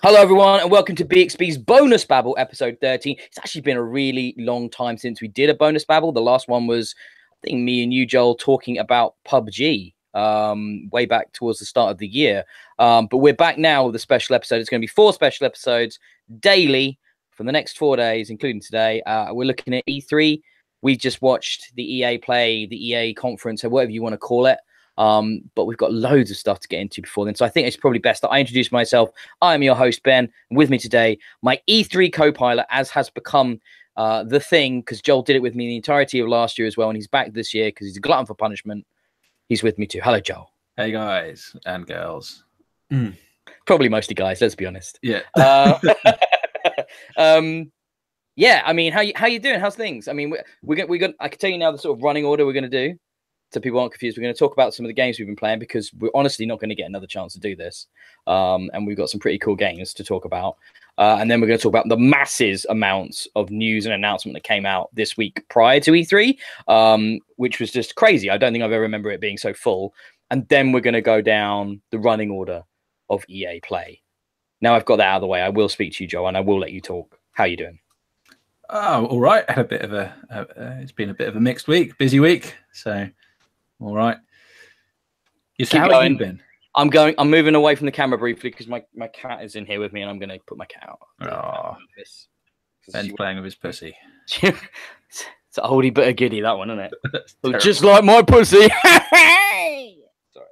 Hello, everyone, and welcome to Bxb'S bonus Babble episode 13. It's actually been a really long time since we did a bonus Babble. The last one was, I think, me and you, Joel, talking about PUBG way back towards the start of the year. But we're back now with a special episode. It's going to be 4 special episodes daily for the next 4 days, including today. We're looking at E3. We just watched the EA play, the EA conference, or whatever you want to call it. But we've got loads of stuff to get into before then. So I think it's probably best that I introduce myself. I am your host, Ben. And with me today, my E3 co-pilot, as has become the thing, because Joel did it with me the entirety of last year as well. And he's back this year because he's a glutton for punishment. He's with me too. Hello, Joel. Hey, guys and girls. Probably mostly guys, let's be honest. Yeah. Yeah, I mean, how you doing? How's things? I mean, we're gonna I can tell you now the sort of running order we're going to do. So people aren't confused. We're going to talk about some of the games we've been playing because we're honestly not going to get another chance to do this. And we've got some pretty cool games to talk about. And then we're going to talk about the masses amounts of news and announcement that came out this week prior to E3, which was just crazy. I don't think I've ever remember it being so full. And then we're going to go down the running order of EA Play. Now I've got that out of the way. I will speak to you, Joe, and I will let you talk. How are you doing? Oh, all right. I had a bit of it's been a bit of a mixed week, busy week. So, all right. How have you been? I'm moving away from the camera briefly because my cat is in here with me, and I'm going to put my cat out. Oh, Ben's playing with his pussy. It's an oldie but a goodie, that one, isn't it? Just like my pussy. Sorry.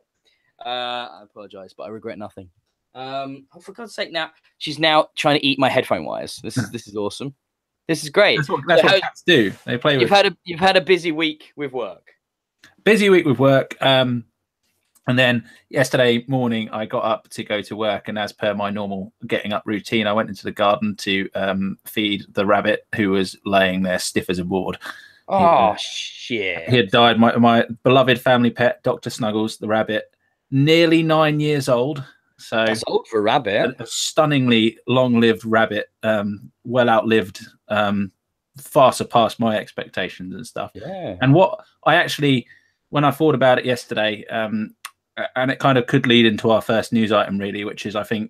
I apologize, but I regret nothing. Oh, for God's sake! Now she's now trying to eat my headphone wires. This is awesome. This is great. That's what cats do. They play with. You've had a busy week with work. Busy week with work. And then yesterday morning, I got up to go to work, and as per my normal getting up routine, I went into the garden to feed the rabbit who was laying there stiff as a board. Oh, shit! He had died. My beloved family pet, Dr. Snuggles, the rabbit, nearly 9 years old. So that's old for a rabbit. A stunningly long-lived rabbit, well outlived, far surpassed my expectations and stuff. Yeah. And what I actually, when I thought about it yesterday, and it kind of could lead into our first news item, really, which is, I think,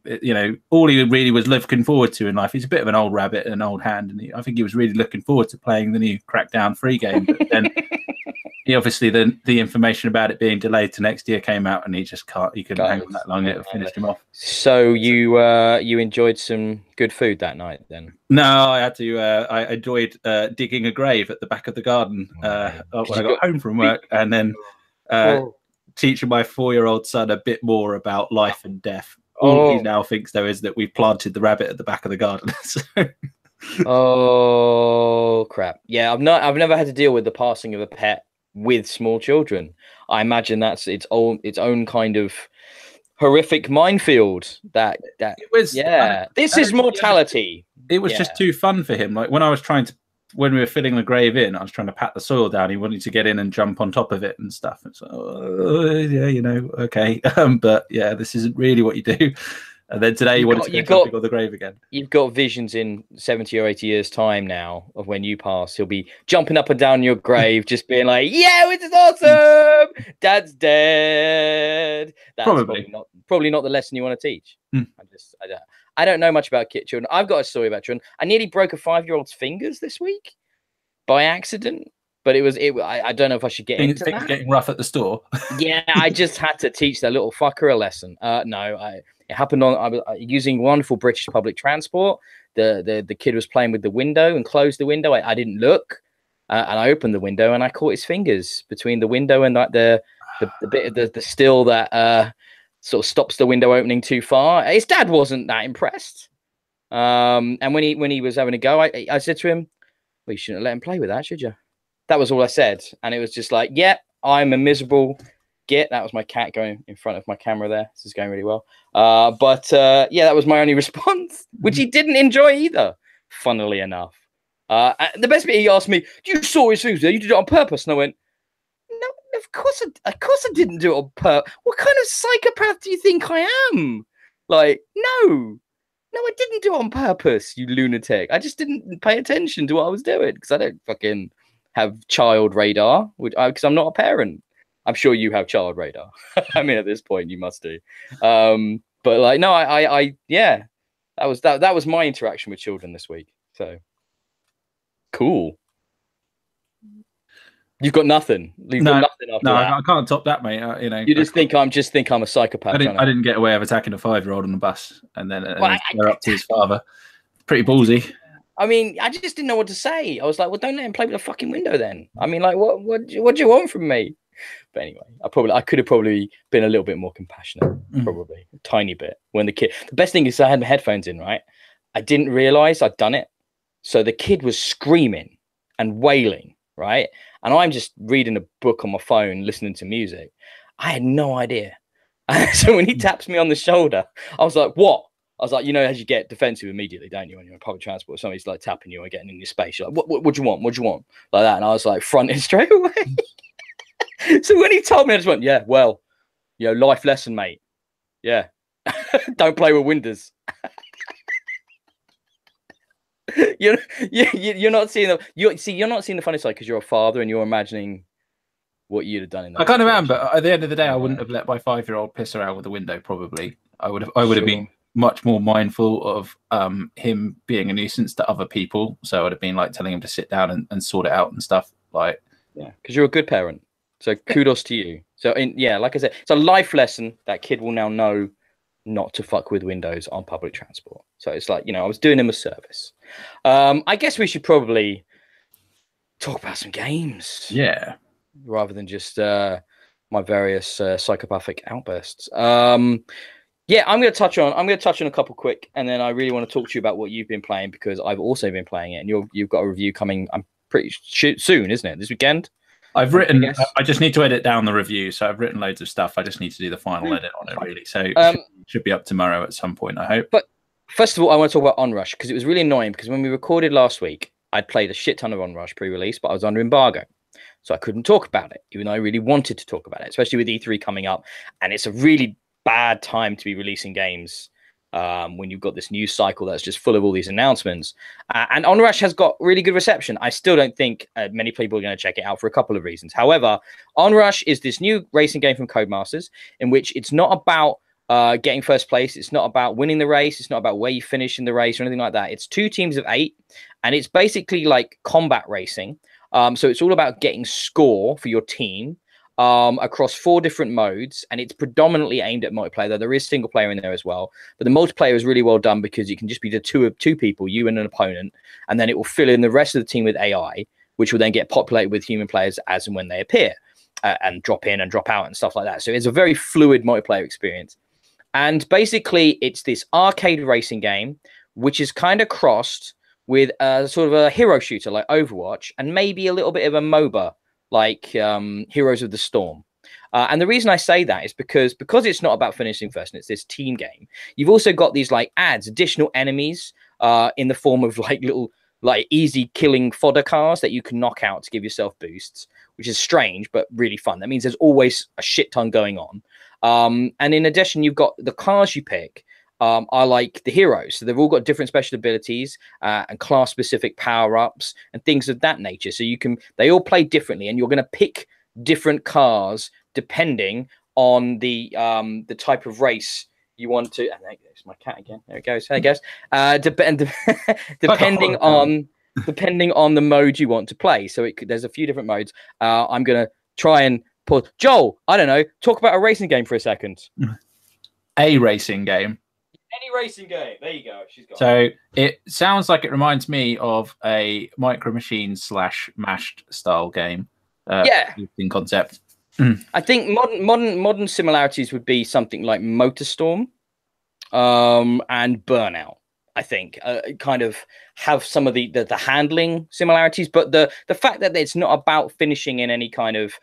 all he really was looking forward to in life. He's a bit of an old rabbit, an old hand, and I think he was really looking forward to playing the new Crackdown free game. But then he obviously the information about it being delayed to next year came out, and he couldn't hang on that long. It finished him off. So you enjoyed some good food that night then? No, I had to. I enjoyed digging a grave at the back of the garden when I got home from work, and then teaching my 4-year-old son a bit more about life and death. All he now thinks though is that we've planted the rabbit at the back of the garden. Oh crap! Yeah, I've never had to deal with the passing of a pet with small children. I imagine that's its own kind of horrific minefield. That it was. Yeah, this is mortality. It was just too fun for him. Like when we were filling the grave in, I was trying to pat the soil down. He wanted to get in and jump on top of it and stuff. And so, okay. But yeah, this isn't really what you do. And then today you wanted to go jumping on the grave again. You've got visions in 70 or 80 years' time now of when you pass. He'll be jumping up and down your grave, just being like, "Yeah, this is awesome. Dad's dead." That's probably not the lesson you want to teach. I don't know much about children. I've got a story about children. I nearly broke a 5-year-old's fingers this week by accident. But I don't know if I should get into that. Getting rough at the store. Yeah, I just had to teach that little fucker a lesson. It happened I was using wonderful British public transport. The kid was playing with the window and closed the window. I didn't look, and I opened the window and I caught his fingers between the window and like the bit of the still that sort of stops the window opening too far. His dad wasn't that impressed. And when he was having a go, I said to him, "Well, you shouldn't let him play with that, should you?" That was all I said. And it was just like, yeah, I'm a miserable git. That was my cat going in front of my camera there. This is going really well. Yeah, that was my only response, which he didn't enjoy either, funnily enough. The best bit, he asked me, "You saw his fingers there? You did it on purpose?" And I went, "No, of course I didn't do it on purpose. What kind of psychopath do you think I am? Like, no, I didn't do it on purpose, you lunatic. I just didn't pay attention to what I was doing because I don't fucking have child radar, because I'm not a parent. I'm sure you have child radar. I mean, at this point, you must do. But like, no, yeah, That was my interaction with children this week. So cool. You've got nothing. You've got nothing after that. I can't top that, mate. You know, you just think I'm a psychopath. I didn't get away with attacking a 5-year-old on the bus, and then they're up to his father. Pretty ballsy. I mean, I just didn't know what to say. I was like, well, don't let him play with the fucking window then. I mean, like, what do you want from me? But anyway, I could have probably been a little bit more compassionate, probably a tiny bit. When the best thing is I had my headphones in, right? I didn't realize I'd done it. So the kid was screaming and wailing, right? And I'm just reading a book on my phone, listening to music. I had no idea. So when he taps me on the shoulder, I was like, what? I was like, you know, as you get defensive immediately, don't you, when you're in public transport? Somebody's like tapping you or getting in your space. You're like, what do you want? What do you want? Like that. And I was like fronting straight away. So when he told me, I just went, yeah, well, you know, life lesson, mate. Yeah. Don't play with windows. You're not seeing you're not seeing the funny side because you're a father and you're imagining what you'd have done in that. I kind of am, but at the end of the day, I wouldn't have let my 5-year-old piss around with the window. Probably, I would have been much more mindful of him being a nuisance to other people. So I would have been like telling him to sit down and sort it out and stuff. Like, yeah, because you're a good parent. So kudos to you. So like I said, it's a life lesson that kid will now know not to fuck with windows on public transport. So it's like, you know, I was doing him a service. I guess we should probably talk about some games. Yeah. Rather than just my various psychopathic outbursts. Yeah, I'm going to touch on a couple quick, and then I really want to talk to you about what you've been playing because I've also been playing it, and you've got a review coming. I'm pretty soon, isn't it? This weekend. I've written. I just need to edit down the review, so I've written loads of stuff. I just need to do the final edit on it, really. So should be up tomorrow at some point, I hope. But first of all, I want to talk about ONRUSH because it was really annoying because when we recorded last week, I'd played a shit ton of ONRUSH pre-release, but I was under embargo. So I couldn't talk about it, even though I really wanted to talk about it, especially with E3 coming up. And it's a really bad time to be releasing games when you've got this news cycle that's just full of all these announcements. And ONRUSH has got really good reception. I still don't think many people are going to check it out for a couple of reasons. However, ONRUSH is this new racing game from Codemasters in which it's not about getting first place. It's not about winning the race. It's not about where you finish in the race or anything like that. It's 2 teams of 8, and it's basically like combat racing. So it's all about getting score for your team across 4 different modes, and it's predominantly aimed at multiplayer, though there is single player in there as well. But the multiplayer is really well done because you can just be the two people, you and an opponent, and then it will fill in the rest of the team with AI, which will then get populated with human players as and when they appear and drop in and drop out and stuff like that. So it's a very fluid multiplayer experience. And basically, it's this arcade racing game, which is kind of crossed with a sort of a hero shooter like Overwatch and maybe a little bit of a MOBA like Heroes of the Storm. And the reason I say that is because it's not about finishing first and it's this team game, you've also got these like additional enemies in the form of like little like easy killing fodder cars that you can knock out to give yourself boosts, which is strange but really fun. That means there's always a shit ton going on. And in addition, you've got the cars you pick are like the heroes. So they've all got different special abilities and class specific power-ups and things of that nature. So they all play differently, and you're going to pick different cars depending on the type of race you want to. And there goes my cat again. There it goes. There it goes. Depending on the mode you want to play. So there's a few different modes. I'm going to try and put Joel. I don't know. Talk about a racing game for a second. A racing game. Any racing game. There you go. She's got So it sounds like it reminds me of a Micro Machines / Mashed style game. Yeah. In concept. I think modern similarities would be something like MotorStorm and Burnout. I think kind of have some of the handling similarities, but the fact that it's not about finishing in any kind of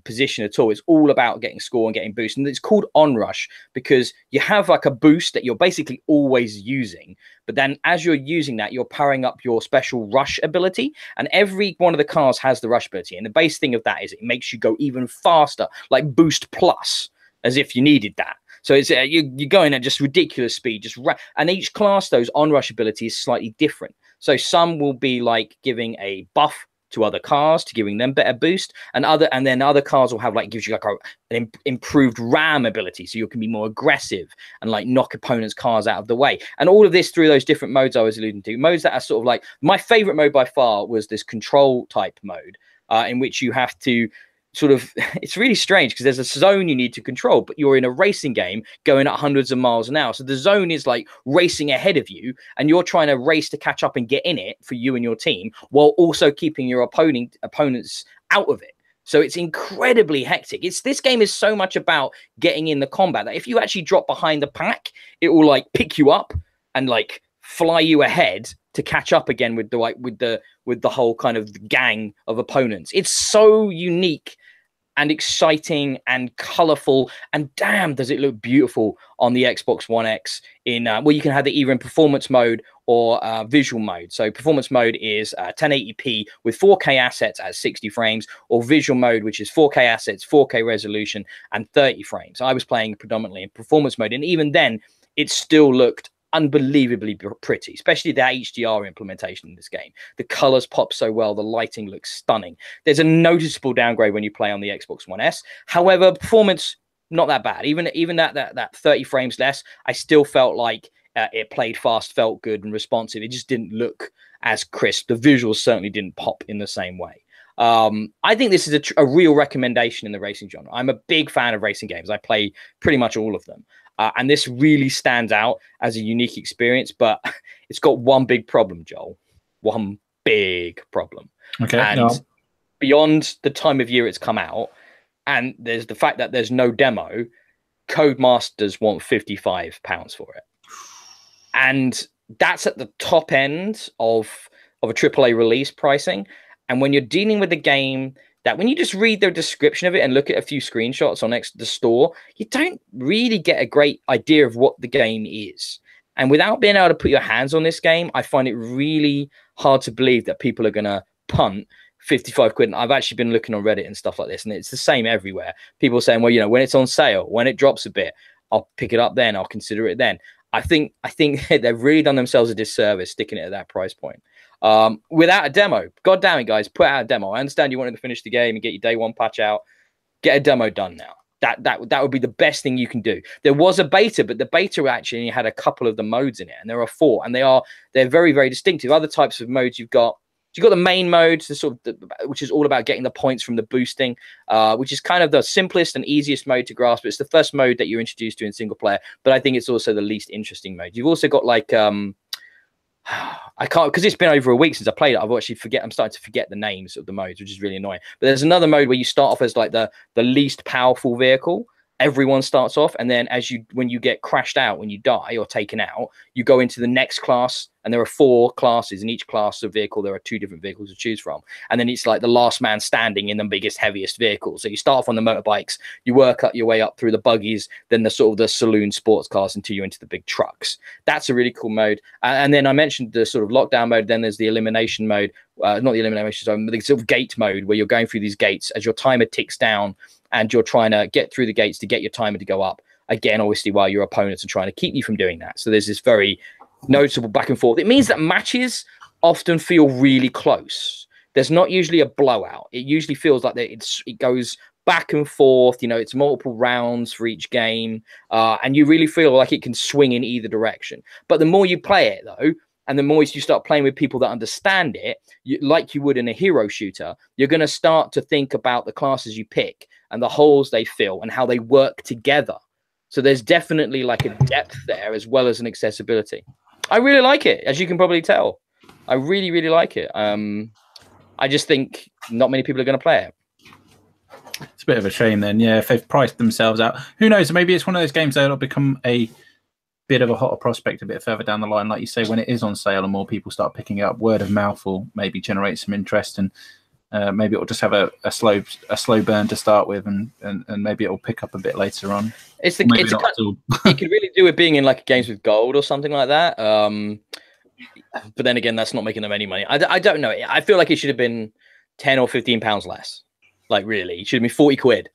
position at all. It's all about getting score and getting boost. And it's called ONRUSH because you have like a boost that you're basically always using. But then as you're using that, you're powering up your special rush ability. And every one of the cars has the rush ability. And the base thing of that is it makes you go even faster, like boost plus, as if you needed that. So it's you're going at just ridiculous speed, and each class, those ONRUSH abilities is slightly different. So some will be like giving a buff to other cars to giving them better boost, and then other cars will have like gives you like an improved ram ability, so you can be more aggressive and like knock opponents' cars out of the way. And all of this through those different modes I was alluding to, modes that are sort of like my favorite mode by far was this control type mode, in which you have to sort of, it's really strange because there's a zone you need to control, but you're in a racing game going at hundreds of miles an hour. So the zone is like racing ahead of you, and you're trying to race to catch up and get in it for you and your team, while also keeping your opponents out of it. So it's incredibly hectic. This game is so much about getting in the combat that if you actually drop behind the pack, it will like pick you up and like fly you ahead to catch up again with the whole kind of gang of opponents. It's so unique and exciting and colorful, and damn, does it look beautiful on the Xbox One X in well, you can have it either in performance mode or visual mode. So performance mode is 1080p with 4K assets at 60 frames, or visual mode, which is 4K assets, 4K resolution, and 30 frames. I was playing predominantly in performance mode, and even then, it still looked unbelievably pretty, especially the HDR implementation in this game. The colors pop so well, the lighting looks stunning. There's a noticeable downgrade when you play on the Xbox One S. However, performance not that bad. Even that 30 frames less, I still felt like it played fast, felt good and responsive. It just didn't look as crisp. The visuals certainly didn't pop in the same way. I think this is a real recommendation in the racing genre. I'm a big fan of racing games. I play pretty much all of them. And this really stands out as a unique experience, but it's got one big problem, Joel. One big problem. Okay. And beyond the time of year it's come out, and there's the fact that there's no demo, Codemasters want £55 for it. And that's at the top end of a AAA release pricing. And when you're dealing with a game that when you just read the description of it and look at a few screenshots on the store, you don't really get a great idea of what the game is. And without being able to put your hands on this game, I find it really hard to believe that people are going to punt 55 quid. And I've actually been looking on Reddit and stuff like this, and it's the same everywhere. People saying, well, you know, when it's on sale, when it drops a bit, I'll pick it up then, I'll consider it then. I think they've really done themselves a disservice sticking it at that price point. Without a demo. God damn it, guys, put out a demo. I understand you wanted to finish the game and get your day one patch out. Get a demo done now. That would be the best thing you can do. There was a beta, but the beta actually had a couple of the modes in it, and there are 4, and they're very, very distinctive. Other types of modes you've got the main mode, which is all about getting the points from the boosting, which is kind of the simplest and easiest mode to grasp. It's the first mode that you're introduced to in single player, but I think it's also the least interesting mode. You've also got like I can't, because it's been over a week since I played it. I'm starting to forget the names of the modes, which is really annoying. But there's another mode where you start off as like the least powerful vehicle. Everyone starts off, and then when you get crashed out, when you die or taken out, you go into the next class, and there are 4 classes. In each class of vehicle, there are 2 different vehicles to choose from. And then it's like the last man standing in the biggest, heaviest vehicle. So you start off on the motorbikes, you work up your way up through the buggies, then the sort of the saloon sports cars until you're into the big trucks. That's a really cool mode. And then I mentioned the sort of lockdown mode. Then there's the elimination mode, not the elimination zone, but the sort of gate mode where you're going through these gates as your timer ticks down, and you're trying to get through the gates to get your timer to go up again, obviously, while your opponents are trying to keep you from doing that. So there's this very noticeable back and forth. It means that matches often feel really close. There's not usually a blowout. It usually feels like it goes back and forth. You know, it's multiple rounds for each game, and you really feel like it can swing in either direction. But the more you play it, though, and the more you start playing with people that understand it, like you would in a hero shooter, you're going to start to think about the classes you pick and the holes they fill and how they work together. So there's definitely like a depth there as well as an accessibility. I really like it, as you can probably tell. I really, really like it. I just think not many people are going to play it. It's a bit of a shame then, yeah, if they've priced themselves out. Who knows? Maybe it's one of those games that'll become a bit of a hotter prospect a bit further down the line. Like you say, when it is on sale and more people start picking it up, word of mouth will maybe generate some interest, and maybe it'll just have a slow burn to start with, and maybe it'll pick up a bit later on. You could really do it being in like games with gold or something like that. But then again, that's not making them any money. I don't know. I feel like it should have been £10 or £15 less. Like really, it should have been 40 quid.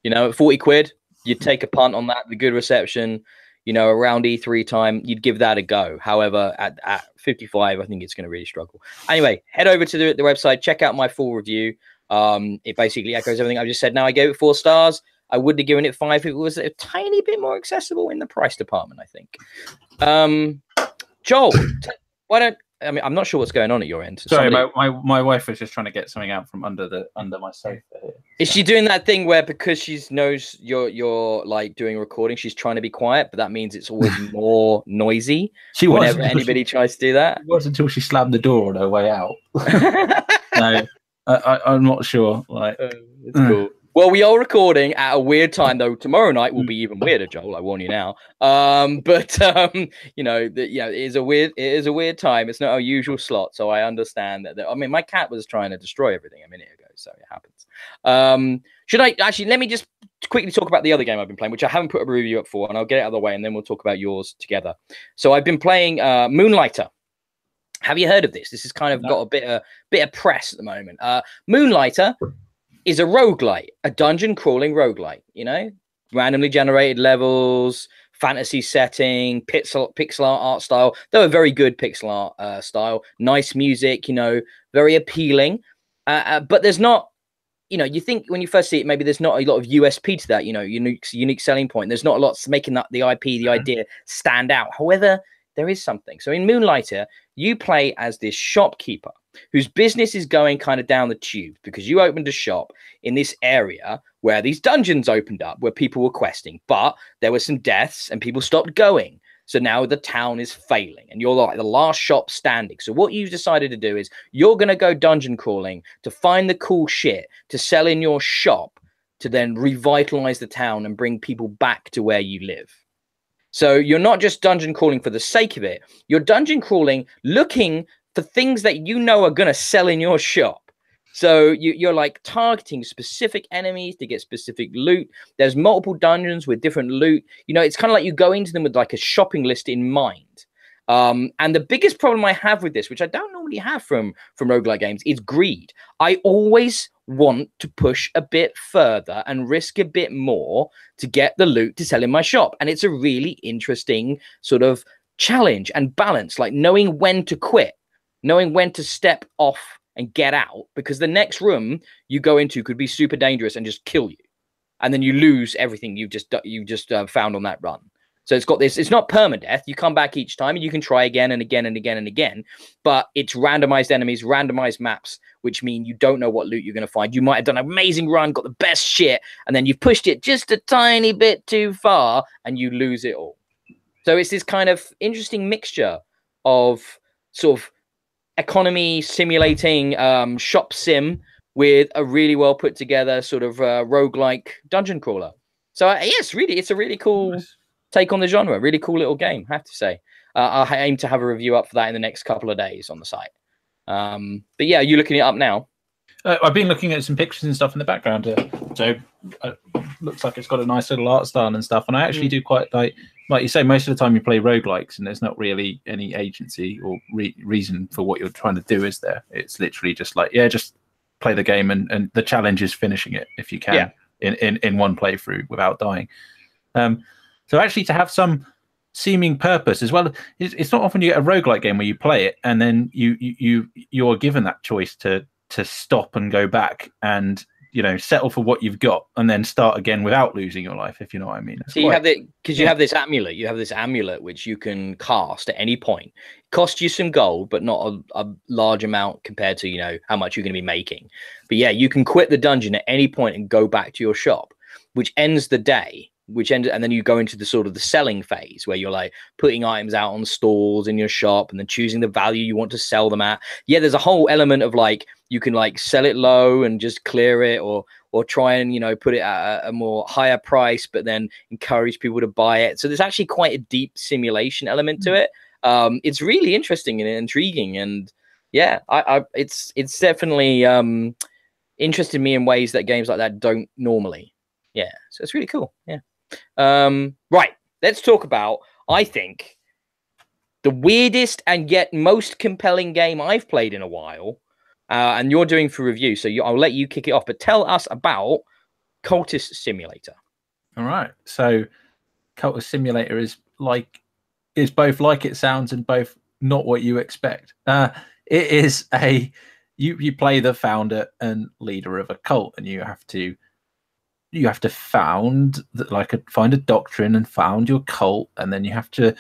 You know, 40 quid, you'd take a punt on that, the good reception. you know, around E3 time, you'd give that a go. However, at 55, I think it's going to really struggle. Anyway, head over to the website, check out my full review. It basically echoes everything I just said. Now, I gave it 4 stars. I would have given it 5 if it was a tiny bit more accessible in the price department, I think. Joel, I'm not sure what's going on at your end. Sorry, my wife was just trying to get something out from under my sofa here. Is she doing that thing where because she knows you're like doing recording, she's trying to be quiet, but that means it's always more noisy whenever anybody tries to do that? It was until she slammed the door on her way out. No, I'm not sure. Like, it's cool. Well, we are recording at a weird time, though. Tomorrow night will be even weirder, Joel. I warn you now. You know, it is a weird time. It's not our usual slot, so I understand that. I mean, my cat was trying to destroy everything a minute ago, so it happens. Should I actually let me just quickly talk about the other game I've been playing, which I haven't put a review up for, and I'll get it out of the way, and then we'll talk about yours together. So I've been playing Moonlighter. Have you heard of this? This has kind of got a bit of press at the moment. Moonlighter is a roguelite, a dungeon crawling roguelite, you know, randomly generated levels, fantasy setting, pixel art style, though a very good pixel art style, nice music, you know, very appealing. But there's not, you know, you think when you first see it, maybe there's not a lot of USP to that, you know, unique selling point. There's not a lot making that the IP, the idea stand out. However, there is something. So in Moonlighter, you play as this shopkeeper whose business is going kind of down the tube because you opened a shop in this area where these dungeons opened up where people were questing, but there were some deaths and people stopped going. So now the town is failing and you're like the last shop standing. So what you've decided to do is you're going to go dungeon crawling to find the cool shit to sell in your shop to then revitalize the town and bring people back to where you live. So you're not just dungeon crawling for the sake of it. You're dungeon crawling looking for things that you know are going to sell in your shop. So you're like targeting specific enemies to get specific loot. There's multiple dungeons with different loot. You know, it's kind of like you go into them with like a shopping list in mind. And the biggest problem I have with this, which I don't normally have from roguelike games, is greed. I always want to push a bit further and risk a bit more to get the loot to sell in my shop. And it's a really interesting sort of challenge and balance, like knowing when to quit, knowing when to step off and get out, because the next room you go into could be super dangerous and just kill you. And then you lose everything you just found on that run. So it's got this, it's not permadeath. You come back each time and you can try again and again and again and again, but it's randomized enemies, randomized maps, which mean you don't know what loot you're going to find. You might have done an amazing run, got the best shit, and then you've pushed it just a tiny bit too far and you lose it all. So it's this kind of interesting mixture of sort of economy simulating shop sim with a really well put together sort of roguelike dungeon crawler. So yes, really, it's a really cool take on the genre. Really cool little game, I have to say. I aim to have a review up for that in the next couple of days on the site. But yeah, are you looking it up now? I've been looking at some pictures and stuff in the background. So looks like it's got a nice little art style and stuff. And I actually do quite like you say, most of the time you play roguelikes and there's not really any agency or reason for what you're trying to do, is there? It's literally just like, yeah, just play the game and the challenge is finishing it if you can in one playthrough without dying. So actually to have some seeming purpose as well, it's not often you get a roguelike game where you play it and then you're given that choice to stop and go back and, you know, settle for what you've got and then start again without losing your life, if you know what I mean. So you have the, because you have this amulet, which you can cast at any point. It costs you some gold, but not a large amount compared to, you know, how much you're going to be making. But yeah, you can quit the dungeon at any point and go back to your shop, which ends the day. And then you go into the sort of the selling phase where you're like putting items out on stalls in your shop and then choosing the value you want to sell them at. Yeah, there's a whole element of like you can like sell it low and just clear it, or try and, you know, put it at a more higher price, but then encourage people to buy it. So there's actually quite a deep simulation element to it. It's really interesting and intriguing, and yeah, it's definitely interested me in ways that games like that don't normally. Yeah, so it's really cool. Yeah. Right, let's talk about, I think, the weirdest and yet most compelling game I've played in a while, and you're doing for review, so I'll let you kick it off, but tell us about Cultist Simulator. All right, so Cultist Simulator is both like it sounds and both not what you expect. It is you play the founder and leader of a cult, and you have to find a doctrine and found your cult, and then you have to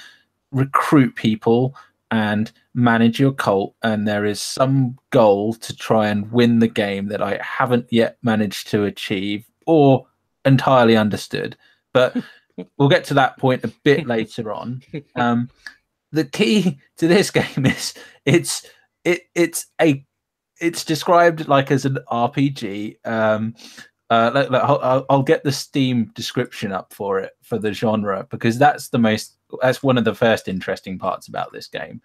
recruit people and manage your cult, and there is some goal to try and win the game that I haven't yet managed to achieve or entirely understood, but we'll get to that point a bit later on. The key to this game is it's described like as an RPG. I'll get the Steam description up for the genre, because that's one of the first interesting parts about this game.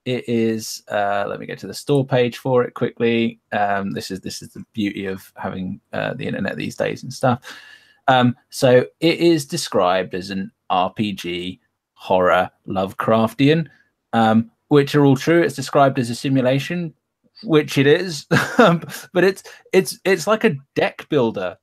It is let me get to the store page for it quickly. This is the beauty of having the internet these days and stuff. So it is described as an RPG, horror, Lovecraftian, which are all true. It's described as a simulation, which it is, but it's like a deck builder.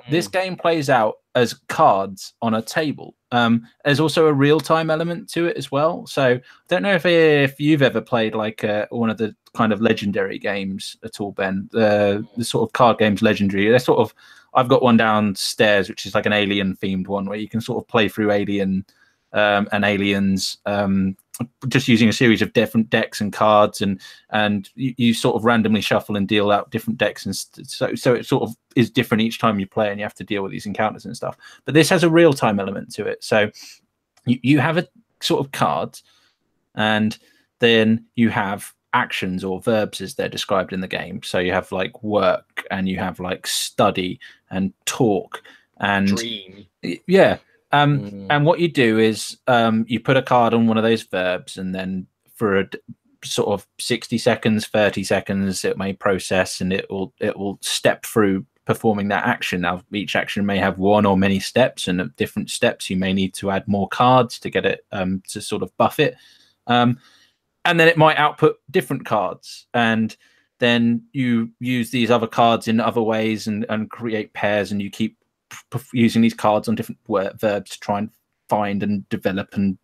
This game plays out as cards on a table. There's also a real-time element to it as well. So I don't know if you've ever played like one of the kind of legendary games at all, Ben. The sort of card games legendary. They're sort of, I've got one downstairs which is like an alien themed one where you can sort of play through Alien and Aliens, just using a series of different decks and cards, and you sort of randomly shuffle and deal out different decks, and so it sort of is different each time you play, and you have to deal with these encounters and stuff. But this has a real-time element to it. So you have a sort of cards, and then you have actions or verbs as they're described in the game. So you have like work, and you have like study and talk and dream. Yeah. And what you do is you put a card on one of those verbs, and then for a sort of 60 seconds, 30 seconds, it may process, and it will step through performing that action. Now, each action may have one or many steps, and at different steps you may need to add more cards to get it to sort of buff it. And then it might output different cards, and then you use these other cards in other ways and create pairs, and you keep using these cards on different verbs to try and find and develop and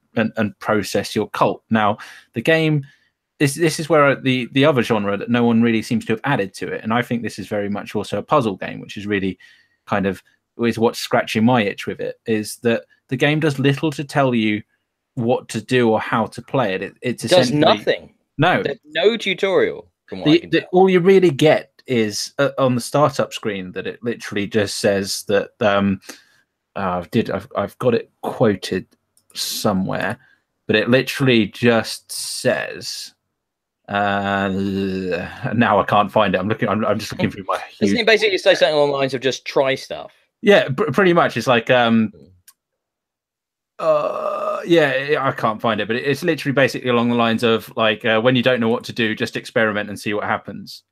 process your cult. Now, the game, this is where the other genre that no one really seems to have added to it, and I think this is very much also a puzzle game, which is really kind of is what's scratching my itch with it, is that the game does little to tell you what to do or how to play it. It does nothing. No, there's no tutorial from what I can tell. All you really get is on the startup screen that it literally just says that I've got it quoted somewhere, but it literally just says now I can't find it. I'm just looking through my doesn't it basically say something along the lines of just try stuff? Yeah, pretty much. It's like yeah, I can't find it, but it's literally basically along the lines of like when you don't know what to do, just experiment and see what happens.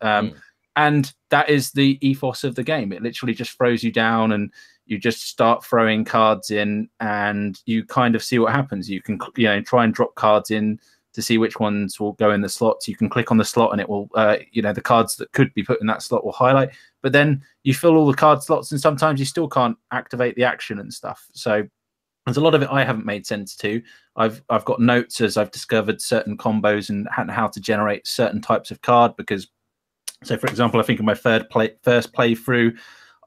And that is the ethos of the game. It literally just throws you down, and you just start throwing cards in, and you kind of see what happens. You can, try and drop cards in to see which ones will go in the slots. You can click on the slot, and it will, the cards that could be put in that slot will highlight. But then you fill all the card slots, and sometimes you still can't activate the action and stuff. So there's a lot of it I haven't made sense to. I've got notes as I've discovered certain combos and how to generate certain types of card, because, so for example, I think in my first playthrough,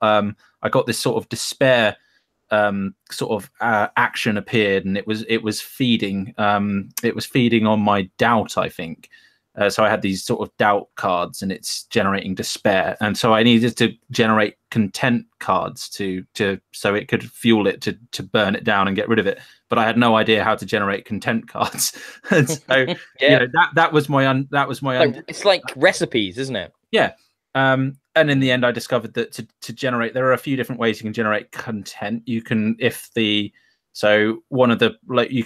I got this sort of despair action appeared, and it was feeding on my doubt, I think. So I had these sort of doubt cards, and it's generating despair, and so I needed to generate content cards so it could fuel it to burn it down and get rid of it. But I had no idea how to generate content cards. And so yeah, that was my it's like recipes, isn't it? Yeah. And in the end, I discovered that to generate, there are a few different ways you can generate content. You can, you can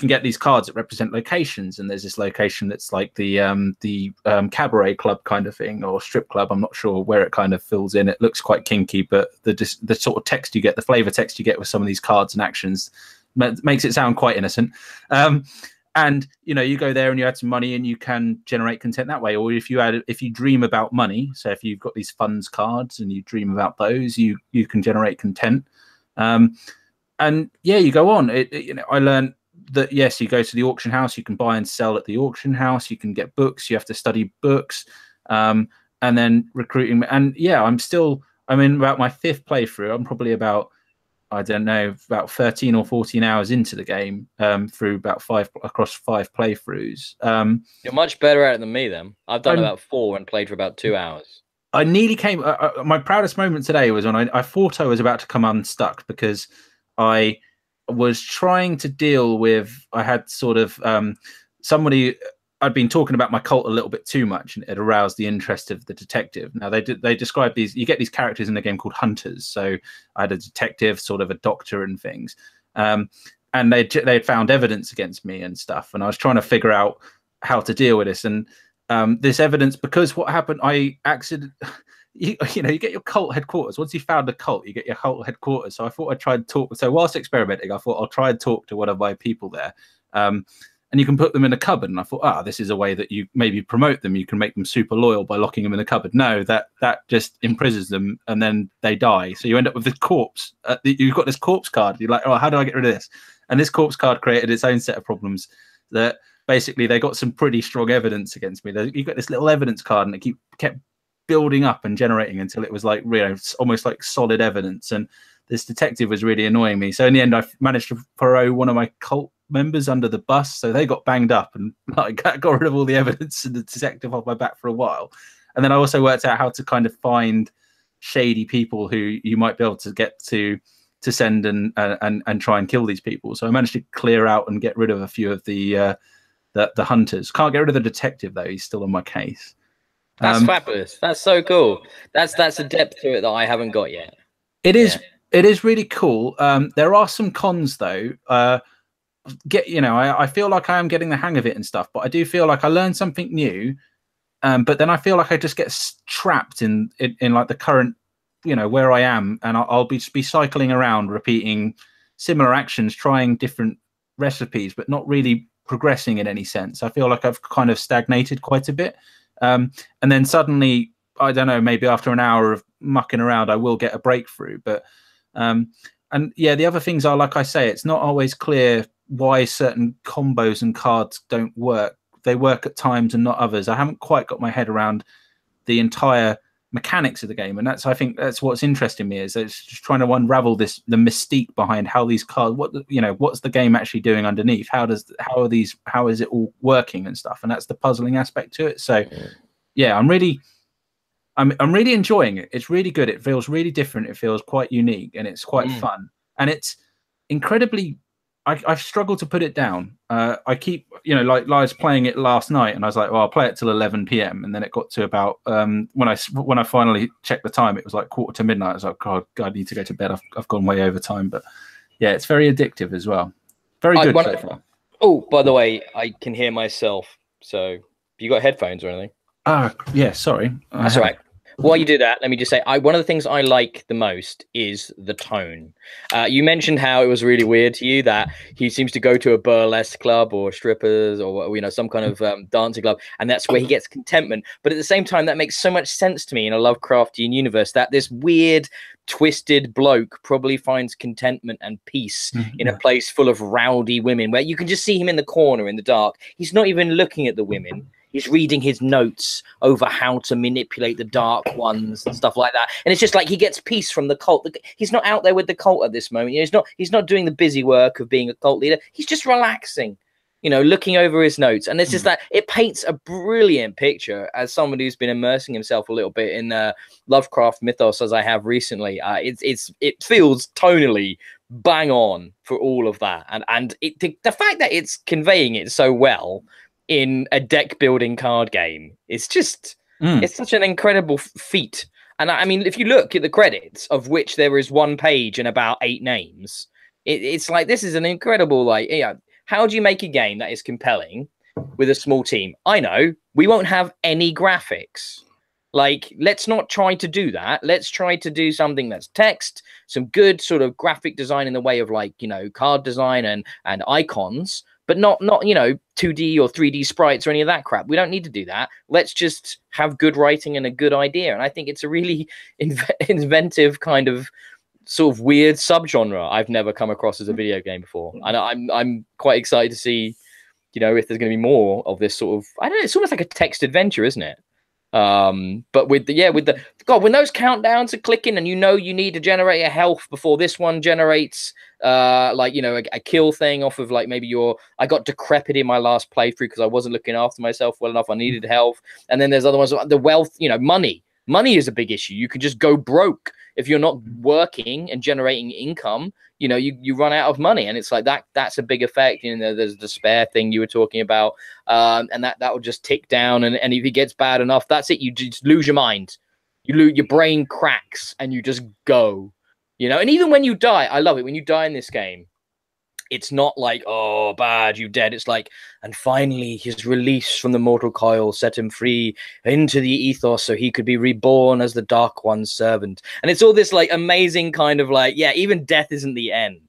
get these cards that represent locations, and there's this location that's like the cabaret club kind of thing, or strip club. I'm not sure where it kind of fills in. It looks quite kinky, but the sort of text you get, the flavor text you get with some of these cards and actions makes it sound quite innocent. And you go there and you add some money, and you can generate content that way. Or if you dream about money, so if you've got these funds cards and you dream about those, you can generate content. and yeah, you go on. You know, I learned that yes, you go to the auction house, you can buy and sell at the auction house, you can get books, you have to study books, and then recruiting. And yeah, I'm in about my 5th playthrough. I'm probably about, I don't know, about 13 or 14 hours into the game, through about 5 playthroughs. You're much better at it than me then. I've done I'm, about 4 and played for about 2 hours. I nearly came. My proudest moment today was when I thought I was about to come unstuck because I was trying to deal with. I had sort of somebody. I'd been talking about my cult a little bit too much, and it aroused the interest of the detective. Now they describe these. You get these characters in the game called hunters. So I had a detective, sort of a doctor, and things. And they'd found evidence against me and stuff, and I was trying to figure out how to deal with this. And this evidence, because what happened, I accidentally, you get your cult headquarters. Once you found a cult, you get your cult headquarters. So I thought I'd try and talk. So whilst experimenting, I thought I'll try and talk to one of my people there. And you can put them in a cupboard. And I thought, this is a way that you maybe promote them. You can make them super loyal by locking them in a cupboard. No, that just imprisons them, and then they die. So you end up with this corpse. You've got this corpse card. You're like, how do I get rid of this? And this corpse card created its own set of problems that basically they got some pretty strong evidence against me. You got this little evidence card, and it kept building up and generating until it was like, almost like solid evidence. And this detective was really annoying me. So in the end, I managed to throw one of my cult members under the bus, so they got banged up, and like got rid of all the evidence and the detective off my back for a while. And then I also worked out how to kind of find shady people who you might be able to get to send and try and kill these people. So I managed to clear out and get rid of a few of the hunters. Can't get rid of the detective though; he's still on my case. That's fabulous. That's so cool. That's a depth to it that I haven't got yet. It is. It is really cool. There are some cons though. I feel like I am getting the hang of it and stuff, but I do feel like I learned something new. But then I feel like I just get trapped in like the current, where I am, and I'll be cycling around, repeating similar actions, trying different recipes, but not really progressing in any sense. I feel like I've kind of stagnated quite a bit. And then suddenly, I don't know, maybe after an hour of mucking around, I will get a breakthrough. But and yeah, the other things are, like I say, it's not always clear why certain combos and cards don't work. They work at times and not others. I haven't quite got my head around the entire mechanics of the game, and I think that's what's interesting me, is it's just trying to unravel the mystique behind how these cards, what's the game actually doing underneath? How is it all working and stuff? And that's the puzzling aspect to it. So yeah, I'm really enjoying it. It's really good. It feels really different. It feels quite unique, and it's quite fun, and it's incredibly. I've struggled to put it down. I keep, I was playing it last night, and I was like, well, I'll play it till 11 p.m. And then it got to about when I finally checked the time, it was like 1:45 to midnight. I was like, God, I need to go to bed. I've gone way over time, but yeah, it's very addictive as well. Very good so far. Oh, by the way, I can hear myself. So, you got headphones or anything? Yeah. Sorry. That's all right. While you do that, let me just say, one of the things I like the most is the tone. You mentioned how it was really weird to you that he seems to go to a burlesque club or strippers or some kind of dancing club, and that's where he gets contentment. But at the same time, that makes so much sense to me in a Lovecraftian universe, that this weird, twisted bloke probably finds contentment and peace in a place full of rowdy women, where you can just see him in the corner in the dark. He's not even looking at the women. He's reading his notes over how to manipulate the dark ones and stuff like that. And it's just like he gets peace from the cult. He's not out there with the cult at this moment. He's not doing the busy work of being a cult leader. He's just relaxing, looking over his notes. And it's just that it paints a brilliant picture as someone who's been immersing himself a little bit in Lovecraft mythos, as I have recently. It feels tonally bang on for all of that. And the fact that it's conveying it so well in a deck building card game, it's just it's such an incredible feat. And I mean, if you look at the credits, of which there is one page and about 8 names, it's like, this is an incredible, how do you make a game that is compelling with a small team? I know we won't have any graphics. Let's not try to do that. Let's try to do something that's text, some good sort of graphic design in the way of card design and icons, but not 2D or 3D sprites or any of that crap. We don't need to do that. Let's just have good writing and a good idea. And I think it's a really inventive kind of sort of weird subgenre I've never come across as a video game before, and I'm quite excited to see, you know, if there's going to be more of this sort of, I don't know, it's almost like a text adventure, isn't it? But with the God, when those countdowns are clicking and you know you need to generate a health before this one generates like, you know, a kill thing off of like maybe I got decrepit in my last playthrough because I wasn't looking after myself well enough. I needed health. And then there's other ones, the wealth, you know, money is a big issue. You can just go broke if you're not working and generating income. You know, you run out of money, and it's like that's a big effect. You know, there's the despair thing you were talking about, and that will just tick down. And if it gets bad enough, that's it. You just lose your mind. Your brain cracks, and you just go. You know, and even when you die, I love it when you die in this game. It's not like, oh, bad, you dead. It's like, and finally his release from the mortal coil set him free into the ethos so he could be reborn as the Dark One's servant. And it's all this like amazing kind of like, yeah, even death isn't the end.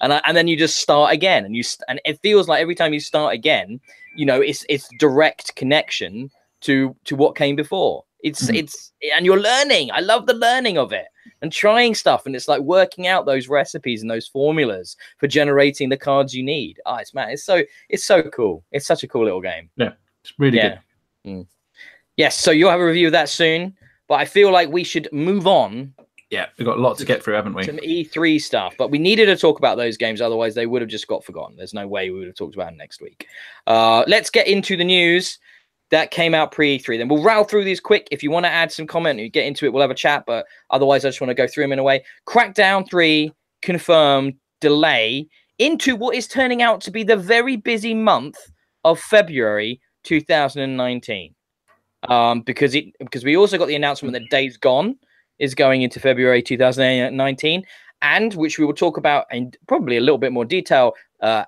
And then you just start again, and it feels like every time you start again, you know, it's direct connection to what came before. It's and you're learning. I love the learning of it. And trying stuff, and it's like working out those recipes and those formulas for generating the cards you need. Oh, it's so cool. It's such a cool little game. Yeah, it's really good. Yes, so you'll have a review of that soon, but I feel like we should move on. Yeah, we've got a lot to get through, haven't we? Some E3 stuff, but we needed to talk about those games, otherwise they would have just got forgotten. There's no way we would have talked about them next week. Let's get into the news that came out pre-E3. Then we'll rattle through these quick. If you want to add some comment and get into it, we'll have a chat. But otherwise, I just want to go through them in a way. Crackdown 3 confirmed delay into what is turning out to be the very busy month of February 2019. Because we also got the announcement that Days Gone is going into February 2019, and which we will talk about in probably a little bit more detail in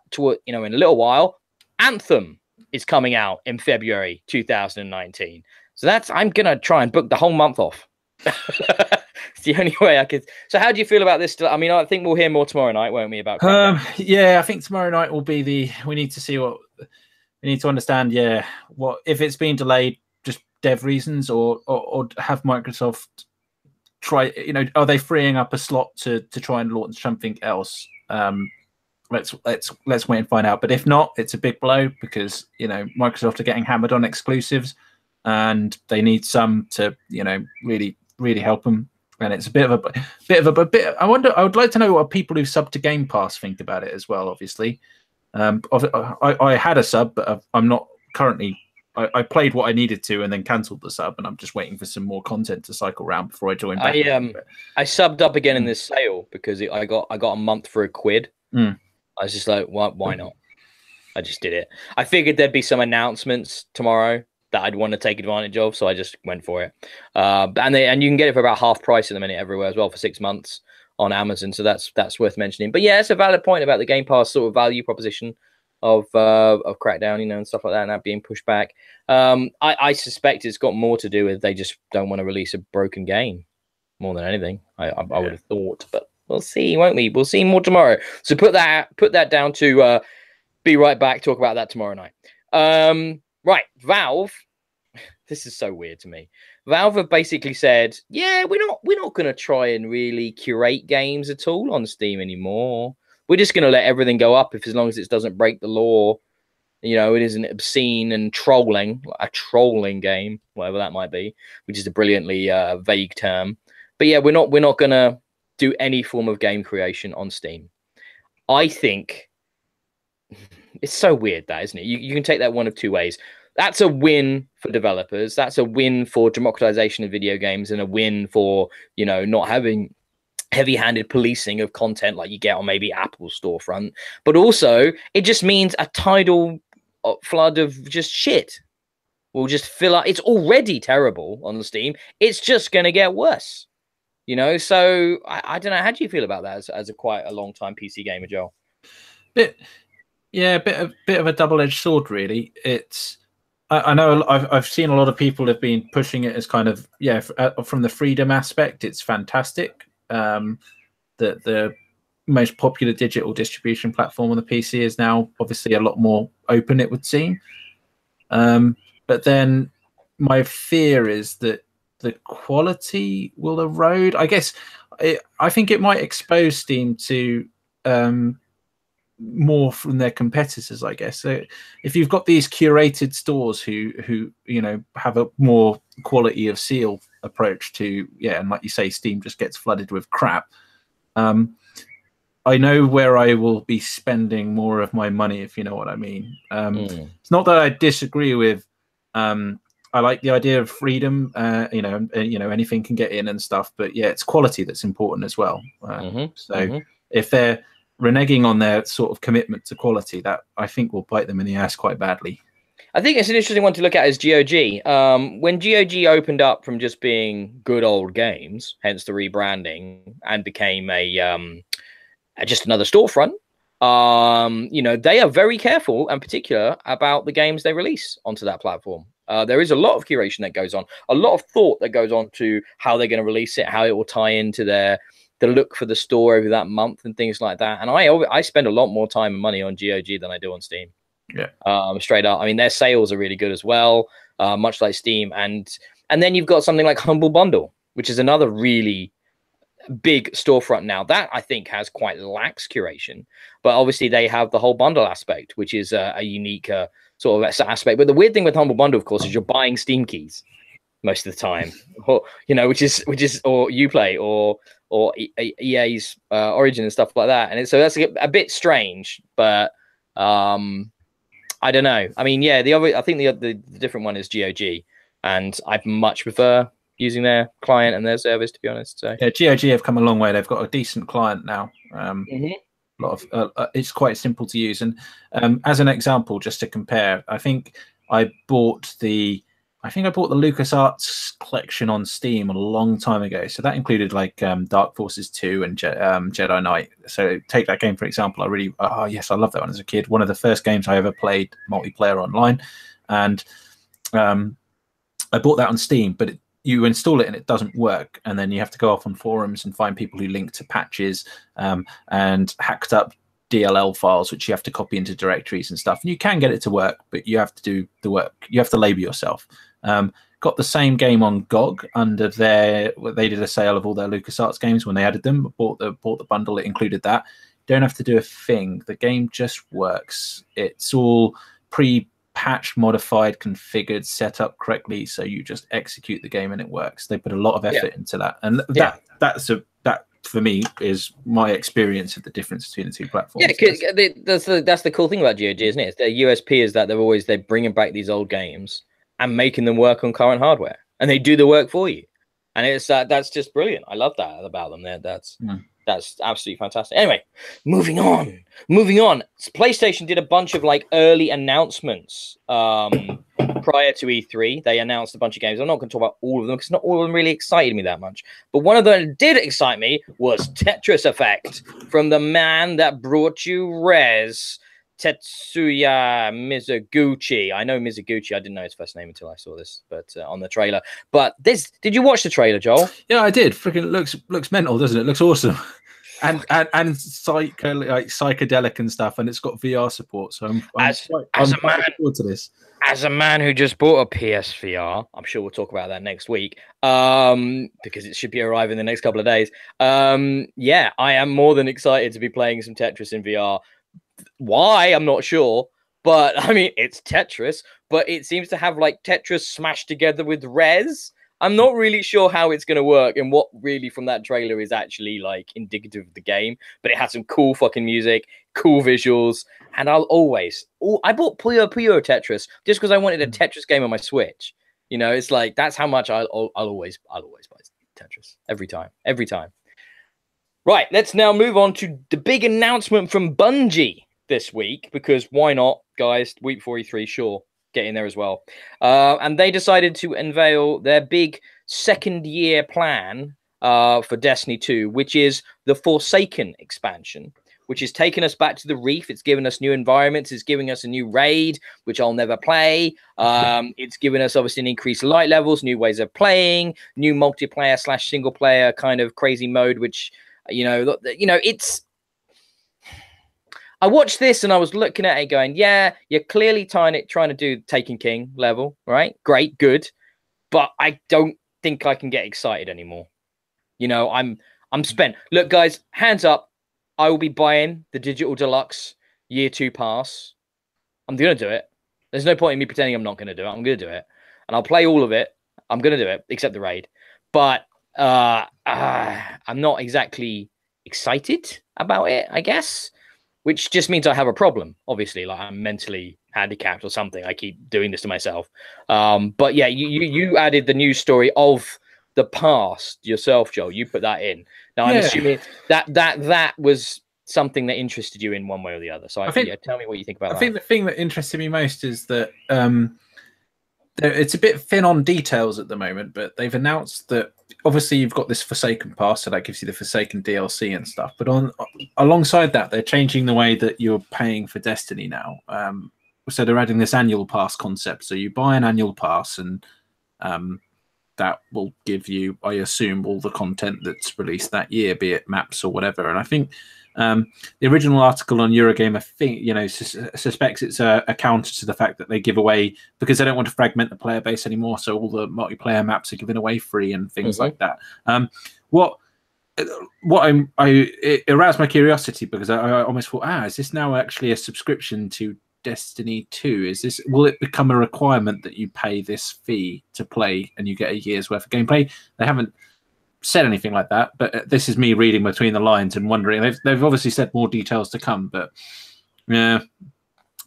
a little while. Anthem is coming out in February 2019. So I'm going to try and book the whole month off. It's the only way I could. So how do you feel about this? I mean, I think we'll hear more tomorrow night, won't we, about yeah, I think tomorrow night will be we need to see we need to understand, what if it's been delayed, just dev reasons, or have Microsoft try, you know, are they freeing up a slot to try and launch something else? Let's wait and find out. But if not, it's a big blow because, you know, Microsoft are getting hammered on exclusives, and they need some to, you know, really help them. And it's a bit of a. I would like to know what people who sub to Game Pass think about it as well. Obviously, I had a sub, but I'm not currently. I played what I needed to and then cancelled the sub, and I'm just waiting for some more content to cycle around before I join back. I subbed up again in this sale because I got a month for £1. I was just like, why not? I just did it. I figured there'd be some announcements tomorrow that I'd want to take advantage of, so I just went for it. And you can get it for about half price at the minute everywhere as well for 6 months on Amazon, so that's worth mentioning. But yeah, it's a valid point about the Game Pass sort of value proposition of Crackdown, you know, and stuff like that, and that being pushed back. I suspect it's got more to do with they just don't want to release a broken game more than anything. I would have thought, but we'll see, won't we? We'll see more tomorrow. So put that down to be right back. Talk about that tomorrow night. Right, Valve. This is so weird to me. Valve have basically said, yeah, we're not going to try and really curate games at all on Steam anymore. We're just going to let everything go up as long as it doesn't break the law. You know, it isn't obscene and trolling, a trolling game, whatever that might be, which is a brilliantly vague term. But yeah, we're not going to do any form of game creation on Steam. I think it's so weird, that, isn't it? You can take that one of two ways. That's a win for developers. That's a win for democratization of video games, and a win for, you know, not having heavy-handed policing of content like you get on maybe Apple's storefront. But also, it just means a tidal flood of just shit will just fill up. It's already terrible on Steam. It's just going to get worse. You know, so I don't know. How do you feel about that as a quite a long time PC gamer, Joel? Bit of a double-edged sword, really. It's I know I've seen a lot of people have been pushing it as kind of from the freedom aspect. It's fantastic. The most popular digital distribution platform on the PC is now obviously a lot more open, it would seem. But then my fear is that the quality will erode. I guess I think it might expose Steam to more from their competitors, I guess. So if you've got these curated stores who you know have a more quality of seal approach to, yeah, and like you say, Steam just gets flooded with crap. I know where I will be spending more of my money, if you know what I mean. It's not that I disagree with. I like the idea of freedom. You know, anything can get in and stuff, but yeah, it's quality that's important as well. If they're reneging on their sort of commitment to quality, that I think will bite them in the ass quite badly. I think it's an interesting one to look at is GOG. When GOG opened up from just being good old games, hence the rebranding, and became a just another storefront, you know, they are very careful and particular about the games they release onto that platform. There is a lot of curation that goes on, a lot of thought that goes on to how they're going to release it, how it will tie into the look for the store over that month and things like that. And I spend a lot more time and money on GOG than I do on Steam. Yeah. Straight up. I mean, their sales are really good as well, much like Steam. And then you've got something like Humble Bundle, which is another really big storefront now that I think has quite lax curation, but obviously they have the whole bundle aspect, which is a unique sort of aspect. But the weird thing with Humble Bundle, of course, is you're buying Steam keys most of the time, or, you know, which is or Uplay or EA's Origin and stuff like that. And so that's a bit strange, but I don't know. I mean, yeah, I think the different one is GOG, and I much prefer using their client and their service, to be honest. So yeah, GOG have come a long way. They've got a decent client now. A lot of it's quite simple to use. And as an example, just to compare, I think I bought the LucasArts collection on Steam a long time ago. So that included like Dark Forces 2 and Jedi Knight. So take that game for example. I love that one as a kid. One of the first games I ever played multiplayer online, and I bought that on Steam, but you install it and it doesn't work, and then you have to go off on forums and find people who link to patches and hacked up DLL files, which you have to copy into directories and stuff. And you can get it to work, but you have to do the work. You have to label yourself. Got the same game on GOG under they did a sale of all their LucasArts games when they added them. Bought the bundle, it included that. Don't have to do a thing. The game just works. It's all pre-patched, modified, configured, set up correctly, so you just execute the game and it works. They put a lot of effort into that, and that for me is my experience of the difference between the two platforms. Yeah, that's the cool thing about GOG, isn't it? Their USP is that they're bringing back these old games and making them work on current hardware, and they do the work for you. And it's that's just brilliant. I love that about them. That's absolutely fantastic. Anyway, moving on. PlayStation did a bunch of like early announcements prior to E3. They announced a bunch of games. I'm not going to talk about all of them because not all of them really excited me that much. But one of them that did excite me was Tetris Effect from the man that brought you Rez, Tetsuya Mizuguchi. I know Mizuguchi. I didn't know his first name until I saw this, but on the trailer. But did you watch the trailer, Joel? Yeah, I did. Freaking looks mental, doesn't it? Looks awesome. And psychedelic and stuff, and it's got VR support. So I'm looking forward to this. As a man who just bought a PSVR, I'm sure we'll talk about that next week, because it should be arriving in the next couple of days. Yeah, I am more than excited to be playing some Tetris in VR. Why? I'm not sure, but I mean, it's Tetris, but it seems to have like Tetris smashed together with Rez. I'm not really sure how it's going to work and what really from that trailer is actually like indicative of the game, but it has some cool fucking music, cool visuals, and I bought Puyo Tetris just because I wanted a Tetris game on my Switch. You know, it's like, that's how much I'll always buy Tetris every time. Right, let's now move on to the big announcement from Bungie this week, because why not, guys? Week 43, sure. Get in there as well. And they decided to unveil their big second-year plan for Destiny 2, which is the Forsaken expansion, which has taken us back to the Reef. It's given us new environments. It's giving us a new raid, which I'll never play. It's given us, obviously, an increased light levels, new ways of playing, new multiplayer / single-player kind of crazy mode, which, you know, it's... I watched this and I was looking at it going, yeah, you're clearly trying to do Taken King level, right? Great, good. But I don't think I can get excited anymore. You know, I'm spent. Look, guys, hands up. I will be buying the digital deluxe year 2 pass. I'm gonna do it. There's no point in me pretending I'm not gonna do it. I'm gonna do it, and I'll play all of it. I'm gonna do it, except the raid. But I'm not exactly excited about it, I guess, which just means I have a problem. Obviously, like I'm mentally handicapped or something. I keep doing this to myself. But yeah, you added the news story of the past yourself, Joel. You put that in. Now I'm assuming that was something that interested you in one way or the other. So I think, yeah, tell me what you think about that. I think the thing that interested me most is that it's a bit thin on details at the moment, but they've announced that obviously you've got this Forsaken pass, so that gives you the Forsaken DLC and stuff. But alongside that, they're changing the way that you're paying for Destiny now. So they're adding this annual pass concept. So you buy an annual pass, and that will give you, I assume, all the content that's released that year, be it maps or whatever. And I think the original article on Eurogamer, suspects it's a counter to the fact that they give away, because they don't want to fragment the player base anymore, so all the multiplayer maps are given away free and things like that. It aroused my curiosity, because I almost thought, is this now actually a subscription to Destiny 2? Will it become a requirement that you pay this fee to play and you get a year's worth of gameplay? They haven't said anything like that, but this is me reading between the lines and wondering. They've obviously said more details to come, but yeah,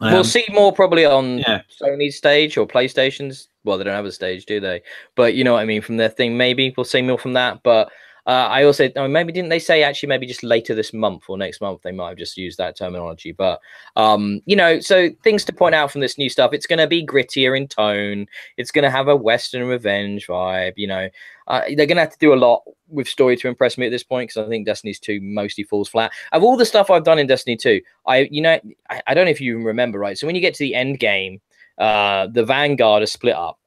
we'll see more probably on Sony's stage or PlayStation's. Well, they don't have a stage, do they? But you know what I mean, from their thing. Maybe we'll see more from that. But I also maybe didn't they say actually maybe just later this month or next month they might have just used that terminology. But you know, so things to point out from this new stuff. It's going to be grittier in tone. It's going to have a Western revenge vibe. You know, they're going to have to do a lot with story to impress me at this point, because I think Destiny's 2 mostly falls flat. Of all the stuff I've done in Destiny 2, I don't know if you remember, right? So when you get to the end game, the Vanguard are split up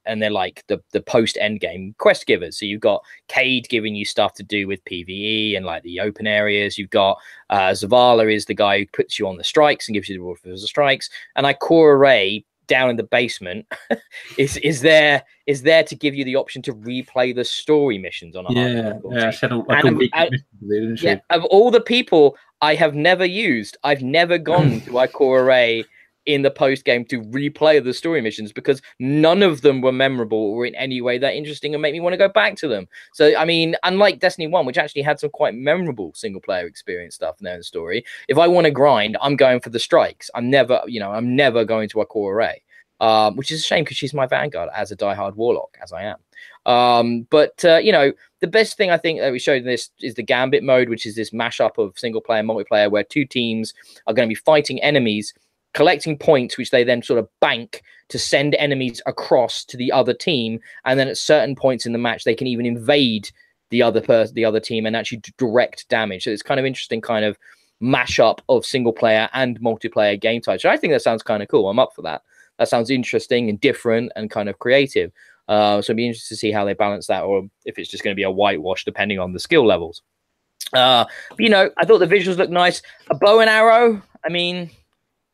and they're like the post end game quest givers. So you've got Cade giving you stuff to do with PvE and like the open areas. You've got Zavala is the guy who puts you on the strikes and gives you the reward for the strikes. And Ikora Ray down in the basement is there to give you the option to replay the story missions on of all the people I have never used, I've never gone to Ikora Ray in the post game to replay the story missions, because none of them were memorable or in any way that interesting and make me want to go back to them. So I mean, unlike Destiny 1, which actually had some quite memorable single player experience stuff in their story, if I want to grind, I'm going for the strikes. I'm never going to Ikora Ray, which is a shame because she's my Vanguard as a diehard warlock, as I am. But you know, the best thing I think that we showed in this is the Gambit mode, which is this mashup of single player multiplayer where two teams are going to be fighting enemies, collecting points, which they then sort of bank to send enemies across to the other team. And then at certain points in the match, they can even invade the other team and actually direct damage. So it's kind of interesting kind of mashup of single player and multiplayer game types. So I think that sounds kind of cool. I'm up for that. That sounds interesting and different and kind of creative. So it'd be interesting to see how they balance that, or if it's just going to be a whitewash depending on the skill levels. But, you know, I thought the visuals looked nice. A bow and arrow, I mean,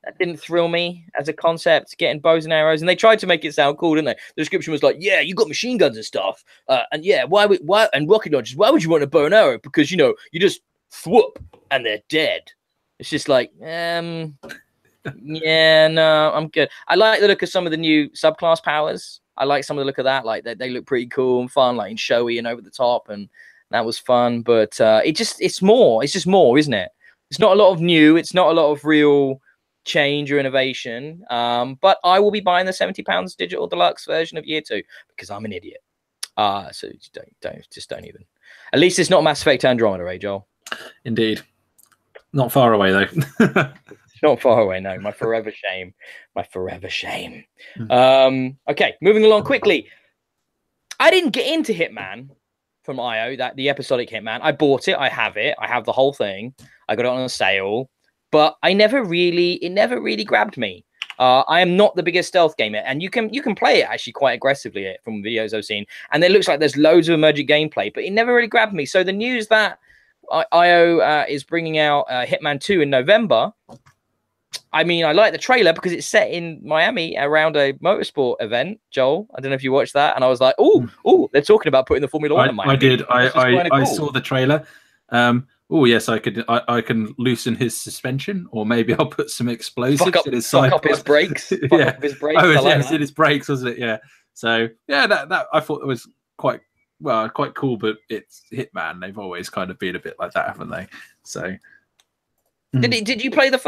that didn't thrill me as a concept, getting bows and arrows. And they tried to make it sound cool, didn't they? The description was like, yeah, you got machine guns and stuff. And yeah, why and rocket launchers, why would you want a bow and arrow? Because, you know, you just thwop and they're dead. It's just like, yeah, no, I'm good. I like the look of some of the new subclass powers. I like some of the look of that. Like they look pretty cool and fun, like and showy and over the top. And that was fun. But it's just more, isn't it? It's not a lot of new. It's not a lot of real change or innovation, but I will be buying the £70 digital deluxe version of Year 2 because I'm an idiot. So don't even. At least it's not Mass Effect Andromeda, right, Joel? Indeed. Not far away though. Not far away, no. My forever shame. My forever shame. Okay, moving along quickly. I didn't get into Hitman from IO, the episodic Hitman. I bought it. I have the whole thing. I got it on a sale. But it never really grabbed me. I am not the biggest stealth gamer, and you can play it actually quite aggressively from videos I've seen, and it looks like there's loads of emergent gameplay, but it never really grabbed me. So the news that IO is bringing out Hitman 2 in November, I mean, I like the trailer because it's set in Miami around a motorsport event. Joel, I don't know if you watched that, and I was like, oh, they're talking about putting the Formula One in Miami. I did. I cool. saw the trailer. Oh yes, I could. I can loosen his suspension, or maybe I'll put some explosives in his side. Fuck up his brakes. Yeah, up his brakes. Oh, like it's in his brakes, wasn't it? Yeah. So yeah, that I thought it was quite cool. But it's Hitman. They've always kind of been a bit like that, haven't they? So. Did you play this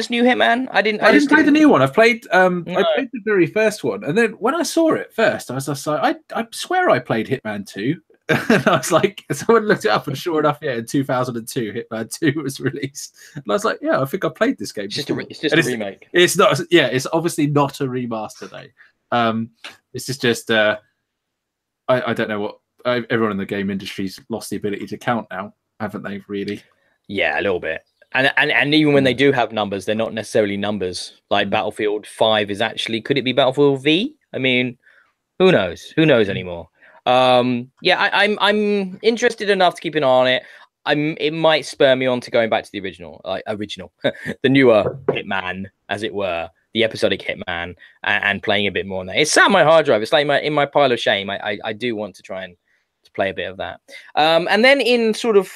new Hitman? I didn't play the new one. I played the very first one, and then when I saw it first, I was just like, I swear I played Hitman 2. And I was like, someone looked it up, and sure enough, yeah, in 2002, Hitman 2 was released. And I was like, yeah, I think I played this game. It's just a remake. It's not. Yeah, it's obviously not a remaster though. This is just. I don't know what everyone in the game industry's lost the ability to count now, haven't they? Really? Yeah, a little bit. And even when they do have numbers, they're not necessarily numbers. Like Battlefield 5 is actually, could it be Battlefield V? I mean, who knows? Who knows anymore? Yeah, I'm interested enough to keep an eye on it. It might spur me on to going back to the original, the newer Hitman, as it were, the episodic Hitman, and playing a bit more on that. It's sat on my hard drive. It's like in my pile of shame. I do want to try and to play a bit of that. And then in sort of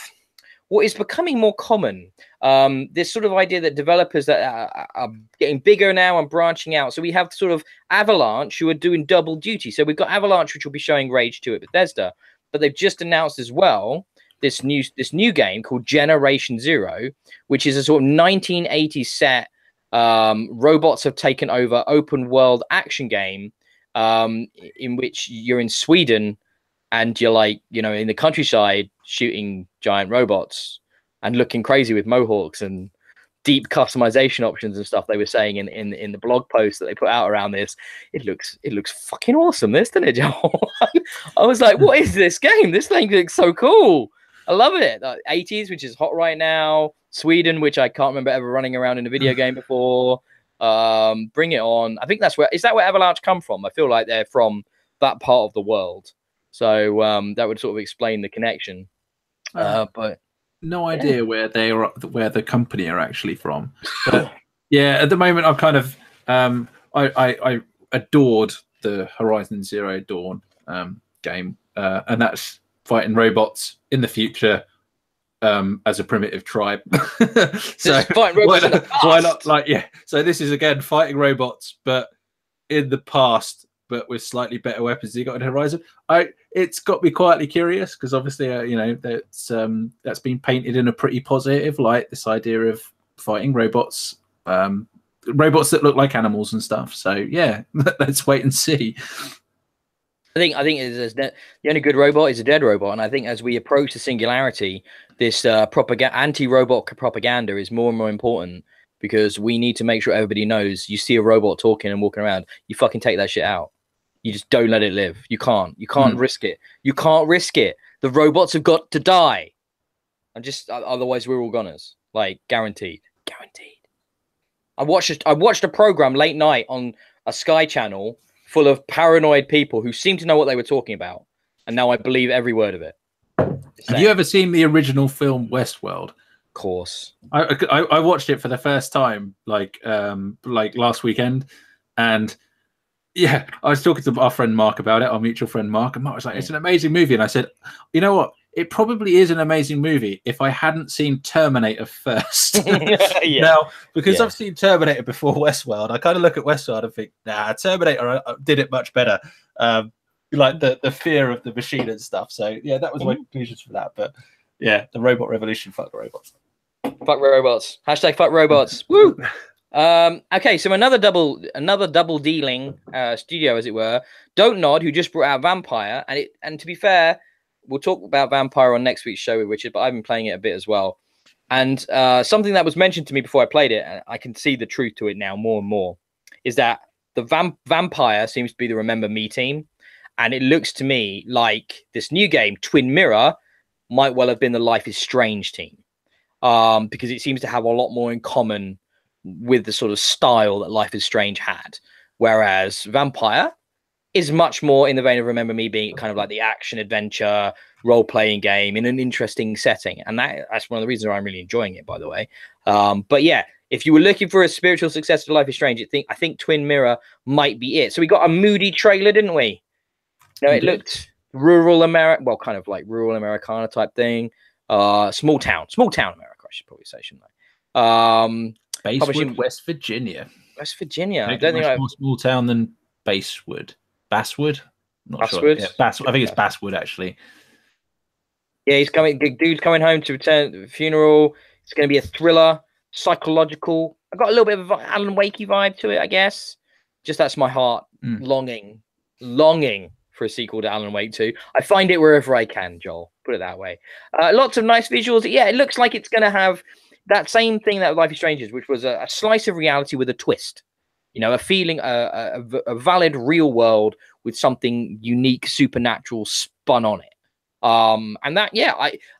what is becoming more common, this sort of idea that developers that are getting bigger now and branching out. So we have sort of Avalanche who are doing double duty. So we've got Avalanche, which will be showing Rage 2 at Bethesda, but they've just announced as well this new game called Generation Zero, which is a sort of 1980s set. Robots have taken over open world action game in which you're in Sweden and you're like, in the countryside shooting giant robots and looking crazy with mohawks and deep customization options and stuff. They were saying in the blog post that they put out around this, it looks fucking awesome, doesn't it, Joel? I was like, what is this game? This thing looks so cool. I love it. 80s, which is hot right now. Sweden, which I can't remember ever running around in a video game before. Bring it on. I think is that where Avalanche come from? I feel like they're from that part of the world. So that would sort of explain the connection. But no idea where the company are actually from. But yeah, at the moment I'm kind of I adored the Horizon Zero Dawn game, and that's fighting robots in the future as a primitive tribe. So why not? Like, yeah. So this is again fighting robots, but in the past, but with slightly better weapons you got in Horizon. It's got me quietly curious because obviously, that's been painted in a pretty positive light. This idea of fighting robots, robots that look like animals and stuff. So yeah, let's wait and see. I think the only good robot is a dead robot, and I think as we approach the singularity, this anti-robot propaganda is more and more important because we need to make sure everybody knows. You see a robot talking and walking around, you fucking take that shit out. You just don't let it live. You can't risk it. You can't risk it. The robots have got to die, and otherwise we're all goners. Like guaranteed. I watched a program late night on a Sky channel full of paranoid people who seemed to know what they were talking about, and now I believe every word of it. Have you ever seen the original film Westworld? Of course. I watched it for the first time like last weekend, and yeah, I was talking to our friend Mark about it, our mutual friend Mark, and Mark was like, it's an amazing movie. And I said, you know what? It probably is an amazing movie if I hadn't seen Terminator first. Now, because I've seen Terminator before Westworld, I kind of look at Westworld and think, nah, Terminator did it much better. Like the fear of the machine and stuff. So yeah, that was my conclusions for that. But yeah, the robot revolution, fuck the robots. Fuck robots. Hashtag fuck robots. Woo! Okay, so another double dealing studio, as it were. Don't Nod, who just brought out Vampire, and to be fair, we'll talk about Vampire on next week's show with Richard, but I've been playing it a bit as well. And something that was mentioned to me before I played it, and I can see the truth to it now more and more, is that the Vampire seems to be the Remember Me team, and it looks to me like this new game, Twin Mirror, might well have been the Life is Strange team, because it seems to have a lot more in common with the sort of style that Life is Strange had, whereas Vampire is much more in the vein of Remember Me, being kind of like the action adventure role-playing game in an interesting setting, and that's one of the reasons why I'm really enjoying it, by the way. But yeah, if you were looking for a spiritual successor to Life is Strange, I think Twin Mirror might be it. So we got a moody trailer, didn't we? No, it looked rural America, well, kind of like rural Americana type thing. Small town America, I should probably say, shouldn't I? Basswood, West Virginia. West Virginia. I don't think it's more small town than Basswood. Basswood? Not sure. Yeah, I think it's Basswood, actually. Yeah, dude's coming home to return to the funeral. It's going to be a thriller, psychological. I got a little bit of an Alan Wakey vibe to it, I guess. Just that's my heart longing for a sequel to Alan Wake 2. I find it wherever I can, Joel. Put it that way. Lots of nice visuals. Yeah, it looks like it's going to have that same thing that Life is Strange is, which was a slice of reality with a twist. You know, a feeling, a valid real world with something unique, supernatural spun on it. And that, yeah,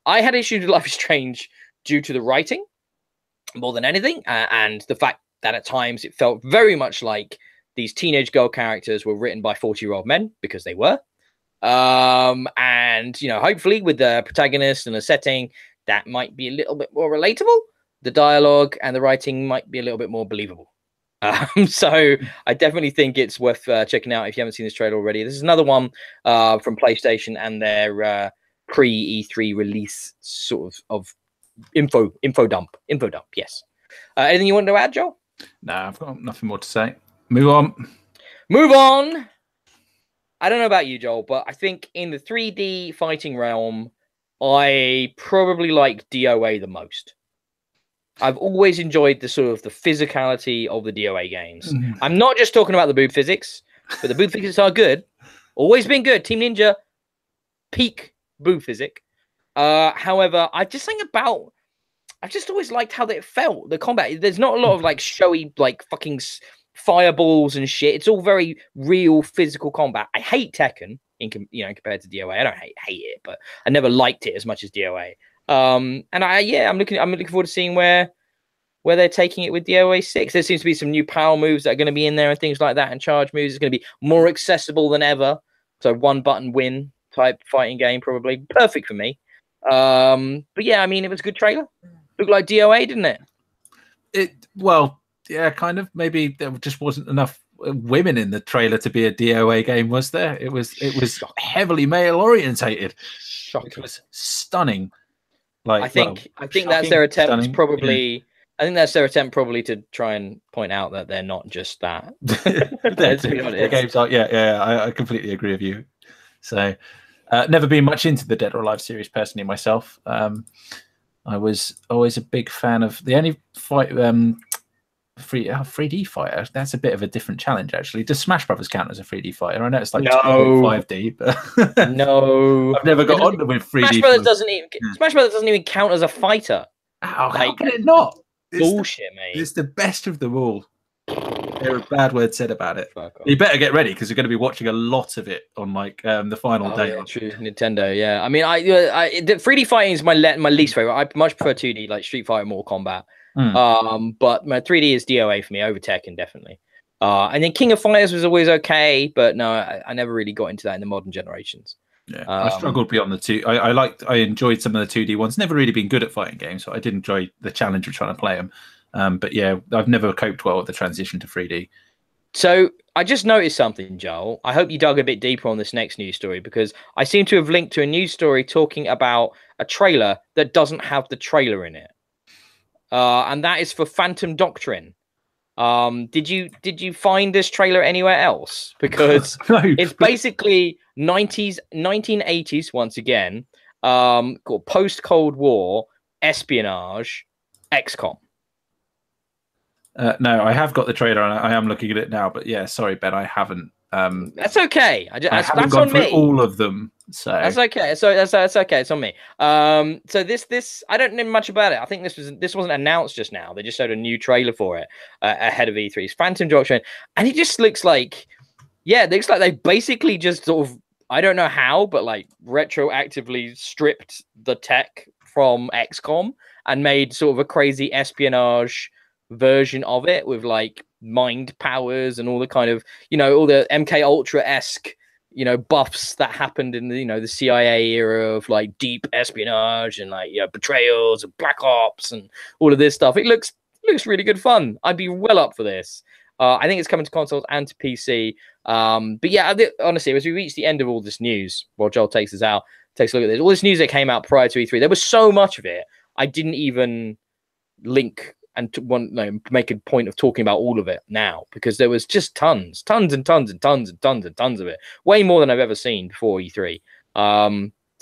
I had issues with Life is Strange due to the writing more than anything, and the fact that at times it felt very much like these teenage girl characters were written by 40-year-old men, because they were. And, you know, hopefully with the protagonist and the setting, that might be a little bit more relatable. The dialogue and the writing might be a little bit more believable. So I definitely think it's worth checking out if you haven't seen this trailer already. This is another one from PlayStation and their pre-E3 release sort of info dump. Yes. Anything you want to add, Joel? No, I've got nothing more to say. Move on. I don't know about you, Joel, but I think in the 3D fighting realm, I probably like DOA the most. I've always enjoyed the sort of the physicality of the DOA games. I'm not just talking about the boob physics, but the boob physics are good. Always been good. Team Ninja, peak boob physic. However, I've just always liked how it felt. The combat, there's not a lot of like showy, like fucking fireballs and shit. It's all very real physical combat. I hate Tekken, compared to DOA. I don't hate it, but I never liked it as much as DOA. And I'm looking forward to seeing where they're taking it with DOA 6. There seems to be some new power moves that are going to be in there and things like that, and charge moves. It's going to be more accessible than ever. So one button win type fighting game, probably perfect for me. But yeah, I mean, it was a good trailer. Looked like DOA, didn't it? Well, yeah, kind of. Maybe there just wasn't enough women in the trailer to be a DOA game, was there? It was heavily male orientated. Shocking. It was stunning. Like, I think that's their attempt. Probably, I think that's their attempt probably to try and point out that they're not just that. The games are, I completely agree with you. So, never been much into the Dead or Alive series personally myself. I was always a big fan of the only fight. 3D fighter. That's a bit of a different challenge, actually. Does Smash Brothers count as a 3D fighter? I know it's like 5D, but no, I've never got on with 3D. Smash Brothers doesn't even count as a fighter. How can it not? Bullshit, mate. It's the best of them all. There are bad words said about it. You better get ready because you're going to be watching a lot of it on like the final day. Yeah, true. Nintendo, yeah. I mean, the 3D fighting is my least favorite. I much prefer 2D, like Street Fighter, Mortal Kombat. But my 3D is DOA for me over Tekken, definitely. And then King of Fighters was always okay, but no, I never really got into that in the modern generations. Yeah, I struggled beyond the two. I enjoyed some of the 2D ones. Never really been good at fighting games, so I did enjoy the challenge of trying to play them. But yeah, I've never coped well with the transition to 3D. So I just noticed something, Joel. I hope you dug a bit deeper on this next news story, because I seem to have linked to a news story talking about a trailer that doesn't have the trailer in it. And that is for Phantom Doctrine. Did you find this trailer anywhere else? Because no. It's basically 1980s once again, called post-Cold War espionage XCOM. No, I have got the trailer and I am looking at it now, but yeah, sorry, Ben, I haven't. That's okay. I haven't gone through all of them, so that's okay. So that's okay. It's on me. So this I don't know much about it. I think this wasn't announced just now. They just showed a new trailer for it ahead of E3. It's Phantom Doctrine, and it just looks like, it looks like they basically just sort of, I don't know how, but like retroactively stripped the tech from XCOM and made sort of a crazy espionage version of it with like mind powers and all the kind of, all the MK Ultra-esque, buffs that happened in the, the CIA era of like deep espionage and like, betrayals and black ops and all of this stuff. It looks looks really good fun. I'd be well up for this. I think it's coming to consoles and to PC. But yeah, honestly, as we reach the end of all this news, while Joel takes a look at this, all this news that came out prior to E3, there was so much of it, I didn't even link and make a point of talking about all of it now, because there was just tons of it, way more than I've ever seen before E3.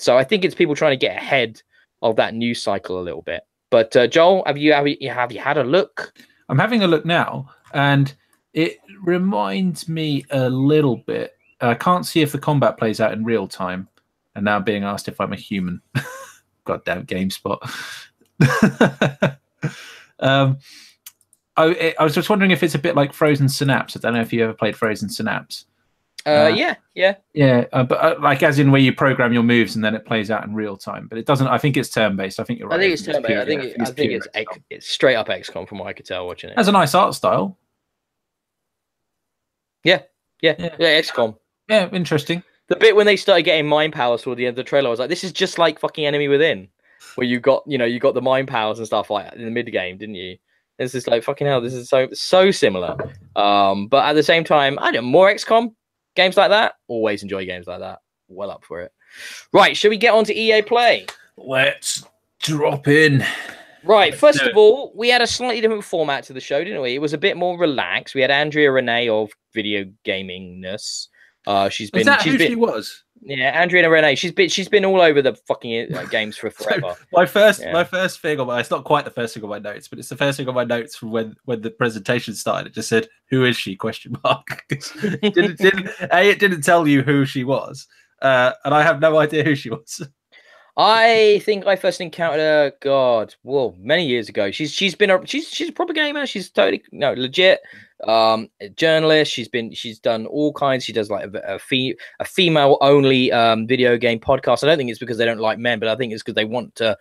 So I think it's people trying to get ahead of that news cycle a little bit. But Joel, have you had a look? I'm having a look now, and it reminds me a little bit. I can't see if the combat plays out in real time, and now I'm being asked if I'm a human. Goddamn GameSpot. I was just wondering if it's a bit like Frozen Synapse. I don't know if you ever played Frozen Synapse. Yeah. But like as in where you program your moves and then it plays out in real time. But it doesn't. I think it's turn-based. I think you're right. I think it's turn-based. I think it's straight up XCOM from what I could tell watching it. It has a nice art style. Yeah, XCOM. Yeah, interesting. The bit when they started getting mind powers toward the end of the trailer, I was like, this is just like fucking Enemy Within, where you got the mind powers and stuff like in the mid game, didn't you? It's just like fucking hell. This is so similar. But at the same time, I don't more XCOM games like that. Always enjoy games like that. Well up for it. Right, should we get on to EA Play? Let's drop in. Right, first of all, we had a slightly different format to the show, didn't we? It was a bit more relaxed. We had Andrea Renee of Video Gamingness. She was? Yeah, Andrea Renee. She's been all over the fucking games for forever. So my first thing it's not quite the first thing on my notes, but it's the first thing on my notes from when the presentation started. It just said, "Who is she?" ? It didn't tell you who she was, and I have no idea who she was. I think I first encountered her, many years ago. She's a proper gamer. She's totally legit. A journalist. She's done all kinds. She does like a female only video game podcast. I don't think it's because they don't like men, but I think it's because they want to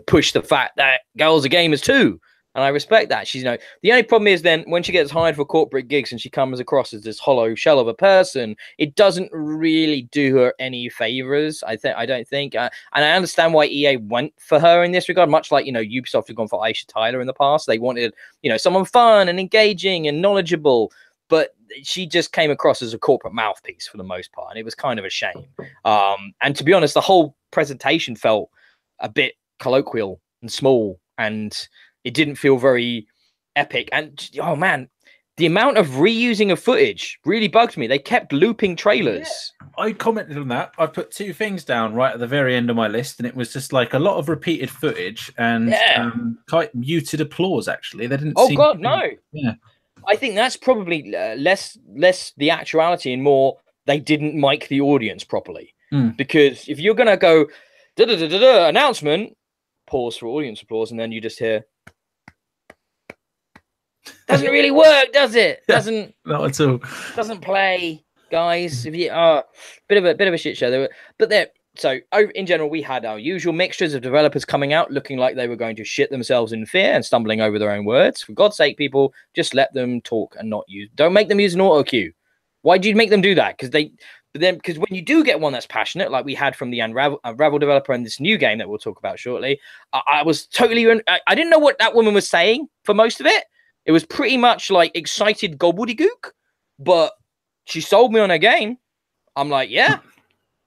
push the fact that girls are gamers too. And I respect that. She's the only problem is then when she gets hired for corporate gigs and she comes across as this hollow shell of a person, it doesn't really do her any favors. I don't think. And I understand why EA went for her in this regard, much like Ubisoft had gone for Aisha Tyler in the past. They wanted someone fun and engaging and knowledgeable, but she just came across as a corporate mouthpiece for the most part, and it was kind of a shame. And to be honest, the whole presentation felt a bit colloquial and small, and it didn't feel very epic. And oh man, the amount of reusing of footage really bugged me. They kept looping trailers. Yeah, I commented on that. I put two things down right at the very end of my list, and it was just like a lot of repeated footage and quite muted applause. Actually, they didn't. Oh God, no. Yeah, I think that's probably less the actuality and more they didn't mic the audience properly. Because if you're gonna go announcement, pause for audience applause, and then you just hear. Doesn't really work, does it? Doesn't not at all. Doesn't play, guys. If you bit of a shit show. So in general, we had our usual mixtures of developers coming out looking like they were going to shit themselves in fear and stumbling over their own words. For God's sake, people, just let them talk and don't make them use an auto cue. Why do you make them do that? Because when you do get one that's passionate, like we had from the Unravel developer in this new game that we'll talk about shortly, I was totally I didn't know what that woman was saying for most of it. It was pretty much like excited gobbledygook, but she sold me on her game. I'm like, yeah.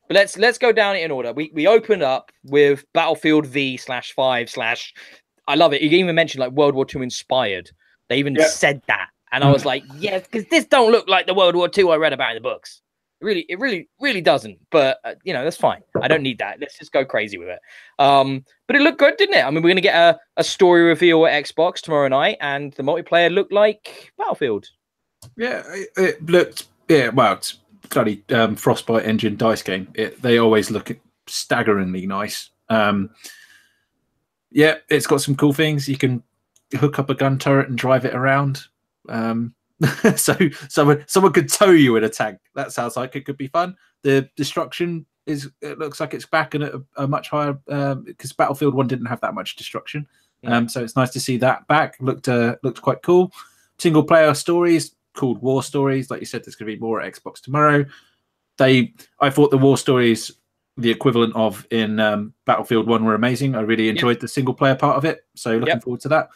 But let's go down it in order. We opened up with Battlefield V/5/ I love it. You even mentioned like World War II inspired. They even said that. And I was like, yeah, because this don't look like the World War II I read about in the books. It really doesn't. But that's fine. I don't need that. Let's just go crazy with it. But it looked good, didn't it? I mean, we're gonna get a story reveal at Xbox tomorrow night, and the multiplayer looked like Battlefield. Yeah, it looked. Yeah, well, it's bloody Frostbite engine dice game. They always look staggeringly nice. Yeah, it's got some cool things. You can hook up a gun turret and drive it around. So someone could tow you in a tank. That sounds like it could be fun. The destruction it looks like it's back and at a much higher because Battlefield 1 didn't have that much destruction. So it's nice to see that back. Looked quite cool. Single player stories called War Stories. Like you said, there's going to be more at Xbox tomorrow. I thought the War Stories, the equivalent of in Battlefield 1, were amazing. I really enjoyed the single player part of it. So looking forward to that.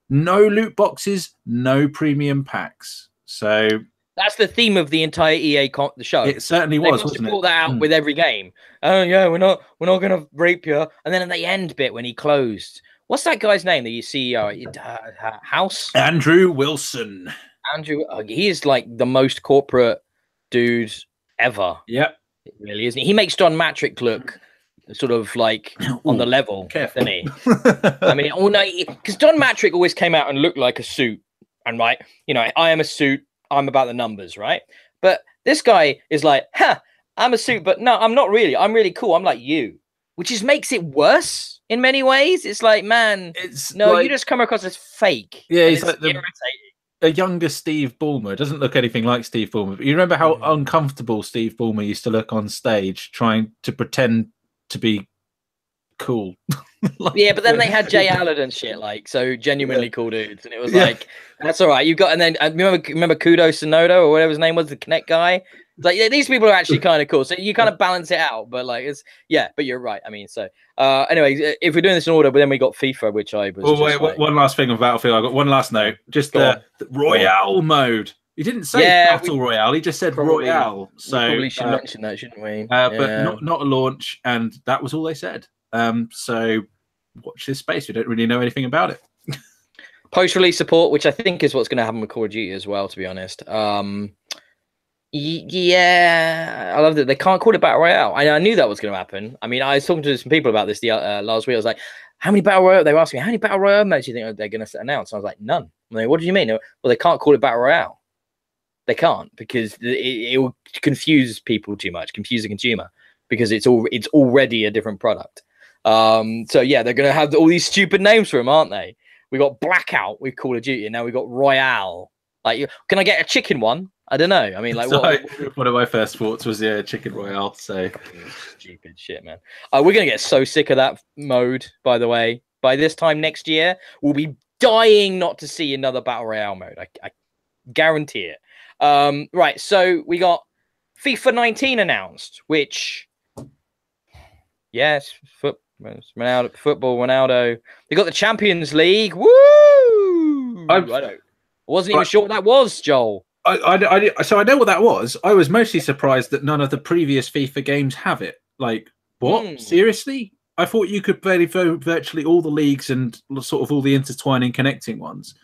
no loot boxes, no premium packs. So that's the theme of the entire the show. It certainly was, wasn't it? Brought that out with every game. Oh yeah, we're not gonna rape you. And then at the end bit when he closed, what's that guy's name that you see? House Andrew Wilson. Andrew, he is like the most corporate dude ever. Yep, it really isn't. He makes Don Matrick look sort of like on the level, doesn't he? I mean, oh no, because Don Matrick always came out and looked like a suit, and right, you know, I am a suit. I'm about the numbers, right? But this guy is like, I'm a suit, but no, I'm not really. I'm really cool. I'm like you, which just makes it worse in many ways. It's like, man, you just come across as fake. Yeah, he's like a younger Steve Ballmer. Doesn't look anything like Steve Ballmer. But you remember how uncomfortable Steve Ballmer used to look on stage trying to pretend to be cool. Yeah, but then they had Jay Allard and shit, like, so genuinely cool dudes, and it was like, that's all right. You got, and then remember Kudo Sonoda or whatever his name was, the Connect guy. Like, yeah, these people are actually kind of cool, so you kind of balance it out. But like, it's but you're right. I mean, so anyway, if we're doing this in order, but then we got FIFA, which I was. Oh wait, one last thing on Battlefield. I got one last note. Just the Royale mode. He didn't say Battle Royale. He just said Royale. So we probably should mention that, shouldn't we? But not a launch, and that was all they said. So watch this space. We don't really know anything about it. Post-release support, which I think is what's going to happen with Call of Duty as well, to be honest. Yeah, I love that they can't call it Battle Royale. I knew that was going to happen. I mean, I was talking to some people about this last week. I was like, how many Battle Royale? They were asking me, how many Battle Royale modes do you think they're going to announce? I was like, none. I'm like, what do you mean? Well, they can't call it Battle Royale. They can't, because it will confuse people too much, confuse the consumer, because it's already a different product. So yeah, they're going to have all these stupid names for them, aren't they? We got Blackout with Call of Duty, and now we got Royale. Like, can I get a chicken one? I don't know. I mean, like, one of my first thoughts was Chicken Royale. So stupid shit, man. We're gonna get so sick of that mode. By the way, by this time next year, we'll be dying not to see another Battle Royale mode. I guarantee it. Right. So we got FIFA 19 announced, which, yes, football Ronaldo. They got the Champions League. Woo! I wasn't even sure what that was, Joel. So I know what that was. I was mostly surprised that none of the previous FIFA games have it. Like, what? Seriously? I thought you could play virtually all the leagues and sort of all the intertwining connecting ones.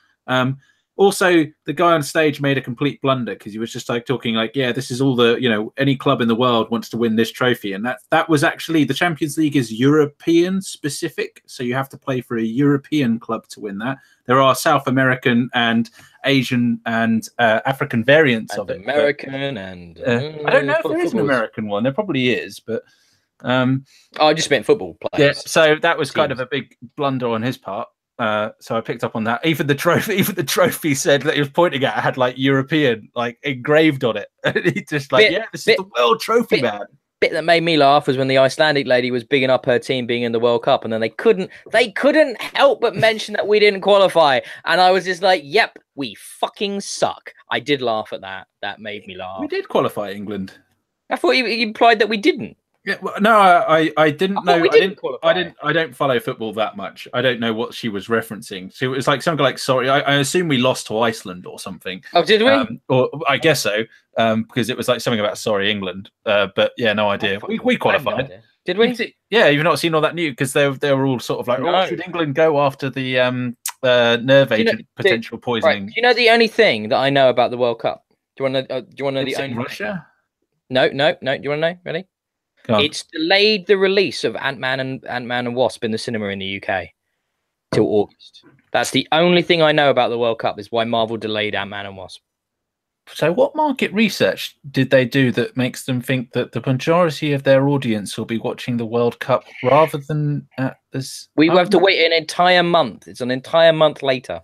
Also, the guy on stage made a complete blunder because he was just like talking like, yeah, this is all the, you know, any club in the world wants to win this trophy. And that was actually, the Champions League is European specific. So you have to play for a European club to win that. There are South American and Asian and African variants of it. American I don't know if there is an American one. There probably is, but I just meant football players. Yeah, so that was kind of a big blunder on his part. So I picked up on that. Even the trophy said that he was pointing at had like European like engraved on it. And he just like, this is the world trophy, man. Bit that made me laugh was when the Icelandic lady was bigging up her team being in the World Cup, and then they couldn't help but mention that we didn't qualify, and I was just like, yep, we fucking suck. I did laugh at that. That made me laugh. We did qualify England. I thought you implied that we didn't. Yeah, well, no, I didn't know. I don't follow football that much. I don't know what she was referencing. So it was like something like, sorry, I assume we lost to Iceland or something. Oh, did we? Or I guess so, because it was like something about sorry England. But yeah, no idea. We qualified. Did we? Yeah, you've not seen all that news because they were all sort of like, oh, should England go after the nerve agent potential poisoning? Right. Do you know the only thing that I know about the World Cup? Do you want to know the only Russia? No. Do you want to know? Ready? It's delayed the release of Ant-Man and Wasp in the cinema in the UK till August. That's the only thing I know about the World Cup, is why Marvel delayed Ant-Man and Wasp. So what market research did they do that makes them think that the majority of their audience will be watching the World Cup rather than at this? We will have to wait an entire month. It's an entire month later.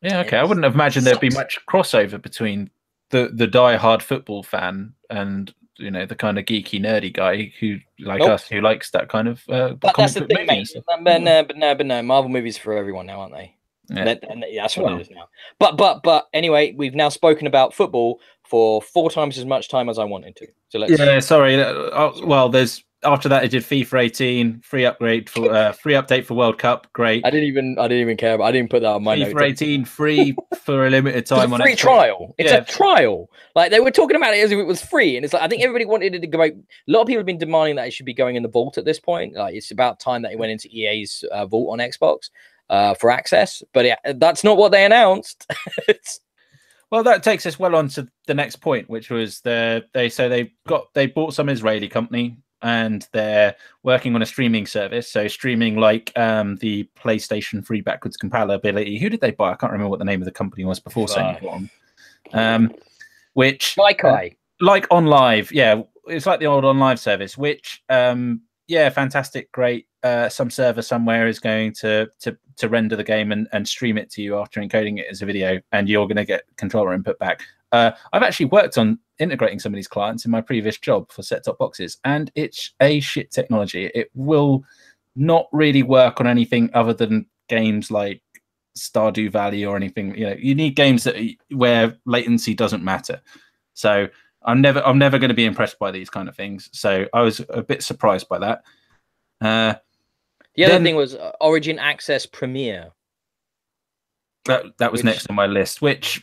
Yeah, okay. I wouldn't have imagined there'd be much crossover between the die-hard football fan and, you know, the kind of geeky nerdy guy who like us who likes that kind of but that's the thing, mate. But no, Marvel movies are for everyone now, aren't they? Yeah. That's what it is now. But anyway, we've now spoken about football for 4 times as much time as I wanted to. So let's. Yeah, sorry. Well, there's after that, they did FIFA 18, free upgrade for free update for World Cup. Great. I didn't even care. But I didn't put that on my notes. FIFA 18 free for a limited time. It's a free trial. It's a trial. Like they were talking about it as if it was free, and it's like I think everybody wanted it to go. A lot of people have been demanding that it should be going in the vault at this point. Like it's about time that it went into EA's vault on Xbox for access. But yeah, that's not what they announced. Well, that takes us well on to the next point, which was they bought some Israeli company and they're working on a streaming service. So streaming like the PlayStation 3 backwards compatibility. Who did they buy? I can't remember what the name of the company was before Sony bought them. Which like On Live, yeah, it's like the old On Live service. Which yeah, fantastic, great. Some server somewhere is going to render the game and stream it to you after encoding it as a video, and you're going to get controller input back. I've actually worked on integrating some of these clients in my previous job for set-top boxes, and it's a shit technology. It will not really work on anything other than games like Stardew Valley or anything. You know, you need games that where latency doesn't matter. So I'm never going to be impressed by these kind of things. So I was a bit surprised by that. The other thing was Origin Access Premier. That was next on my list. Which,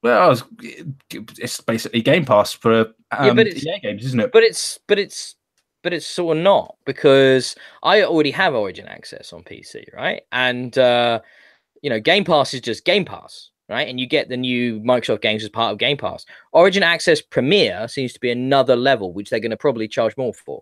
it's basically Game Pass for EA games, isn't it? But it's sort of not, because I already have Origin Access on PC, right? And you know, Game Pass is just Game Pass, right? And you get the new Microsoft games as part of Game Pass. Origin Access Premier seems to be another level, which they're going to probably charge more for.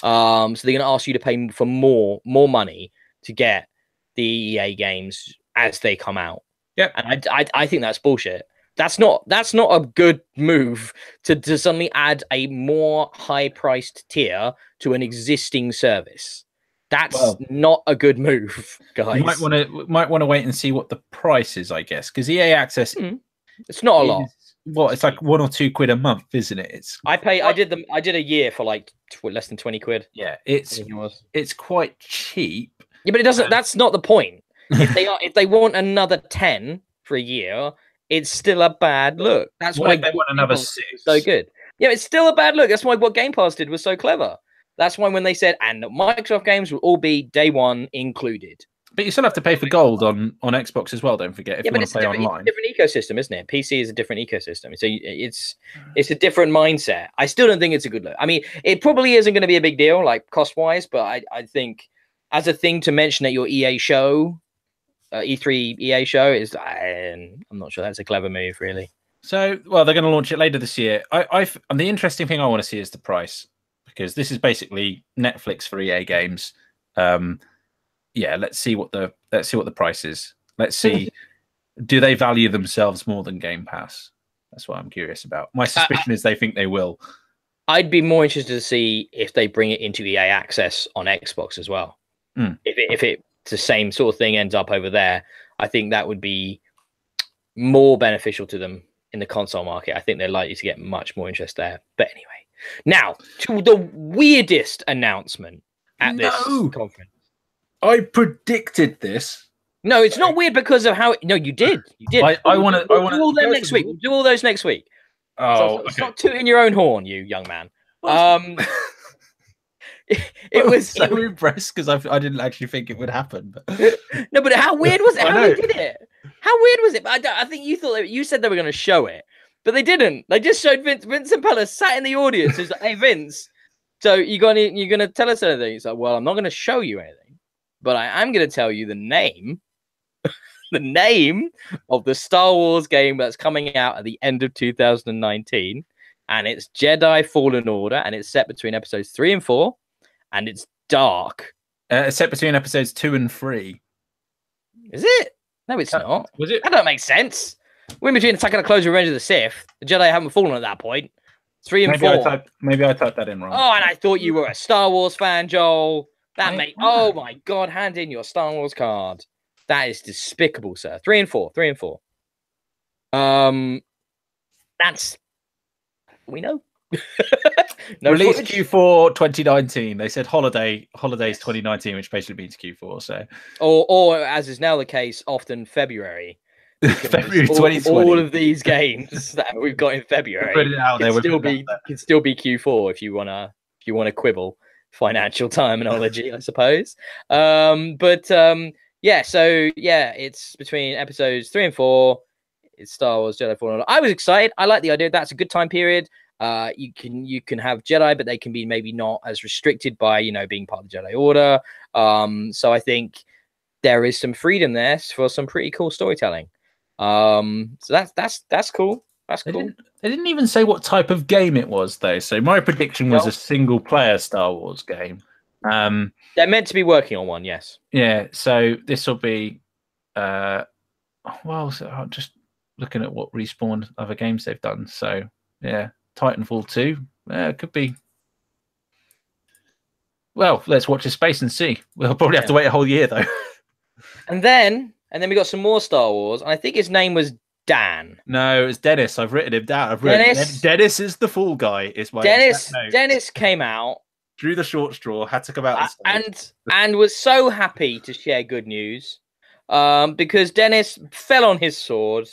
So they're going to ask you to pay for more money to get the EA games as they come out. Yeah, and I think that's bullshit. That's not a good move to suddenly add a more high-priced tier to an existing service. That's not a good move, guys. You might want to wait and see what the price is, I guess, because EA Access it's not a lot. Well, it's like £1 or £2 a month, isn't it? I did a year for like less than 20 quid. Yeah, it's quite cheap. Yeah, but it doesn't. That's not the point. If they want another 10 for a year, it's still a bad look. That's why they want another 6. So good. Yeah, it's still a bad look. That's why what Game Pass did was so clever. That's why when they said, and the Microsoft games will all be day one included. But you still have to pay for gold on Xbox as well, don't forget, if you want to play online. It's a different ecosystem, isn't it? PC is a different ecosystem. So it's a different mindset. I still don't think it's a good look. I mean, it probably isn't going to be a big deal, like cost-wise, but I think as a thing to mention at your EA show, E3 EA show, I'm not sure that's a clever move, really. So, well, they're going to launch it later this year. And the interesting thing I want to see is the price, because this is basically Netflix for EA games. Yeah, let's see what the price is. Let's see, do they value themselves more than Game Pass? That's what I'm curious about. My suspicion is they think they will. I'd be more interested to see if they bring it into EA Access on Xbox as well. If it's the same sort of thing ends up over there, I think that would be more beneficial to them in the console market. I think they're likely to get much more interest there. But anyway, now to the weirdest announcement at this conference. I predicted this. No, it's not weird because of how. No, you did. You did. I want to. We'll do all them next week. We'll do all those next week. Oh, so stop tooting your own horn, you young man. It was so impressed because I didn't actually think it would happen. But... No, but how weird was it? How they did it? How weird was it? I think you thought you said they were going to show it, but they didn't. They just showed Vincent Pella sat in the audience. He's like, "Hey, Vince, so you're gonna tell us anything?" He's like, "Well, I'm not going to show you anything. But I am going to tell you the name, the name of the Star Wars game that's coming out at the end of 2019. And it's Jedi Fallen Order. And it's set between episodes 3 and 4. And it's dark. It's set between episodes 2 and 3. Is it? No, it's not. Was it? That don't make sense. We're in between Attack of the Clones and Revenge of the Sith. The Jedi haven't fallen at that point. 3 and 4. Maybe I typed that in wrong. Oh, and I thought you were a Star Wars fan, Joel. Oh my God, hand in your Star Wars card. That is despicable, sir. 3 and 4. That's we know. No release Q4 2019. They said holidays 2019, which basically means Q4. So or as is now the case, often February. February 2020. All of these games that we've got in February put it out there. can still be Q4 if you want to if you want to quibble financial terminology, I suppose. Yeah, so yeah, it's between episodes 3 and 4. It's Star Wars Jedi Fallen Order. I was excited. I like the idea. That's a good time period. You can have Jedi, but they can be maybe not as restricted by, you know, being part of the Jedi Order. So I think there is some freedom there for some pretty cool storytelling. So that's cool. That's cool. They didn't even say what type of game it was, though. So my prediction was a single-player Star Wars game. They're meant to be working on one, yes. Yeah. So this will be, well, so I'm just looking at what Respawn other games they've done. So yeah, Titanfall 2. It could be. Well, let's watch this space and see. We'll probably have to wait a whole year, though. And then we got some more Star Wars. And I think his name was Dan. No, it's Dennis. I've written him down. Dennis is the fool guy. Is my Dennis came out, drew the short straw, had to come out and was so happy to share good news, because Dennis fell on his sword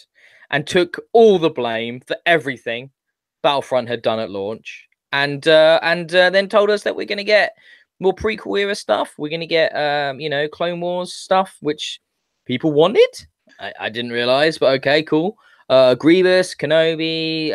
and took all the blame for everything Battlefront had done at launch, and then told us that we're going to get more prequel era stuff. We're going to get you know, Clone Wars stuff, which people wanted. I didn't realize, but okay, cool. Grievous, Kenobi,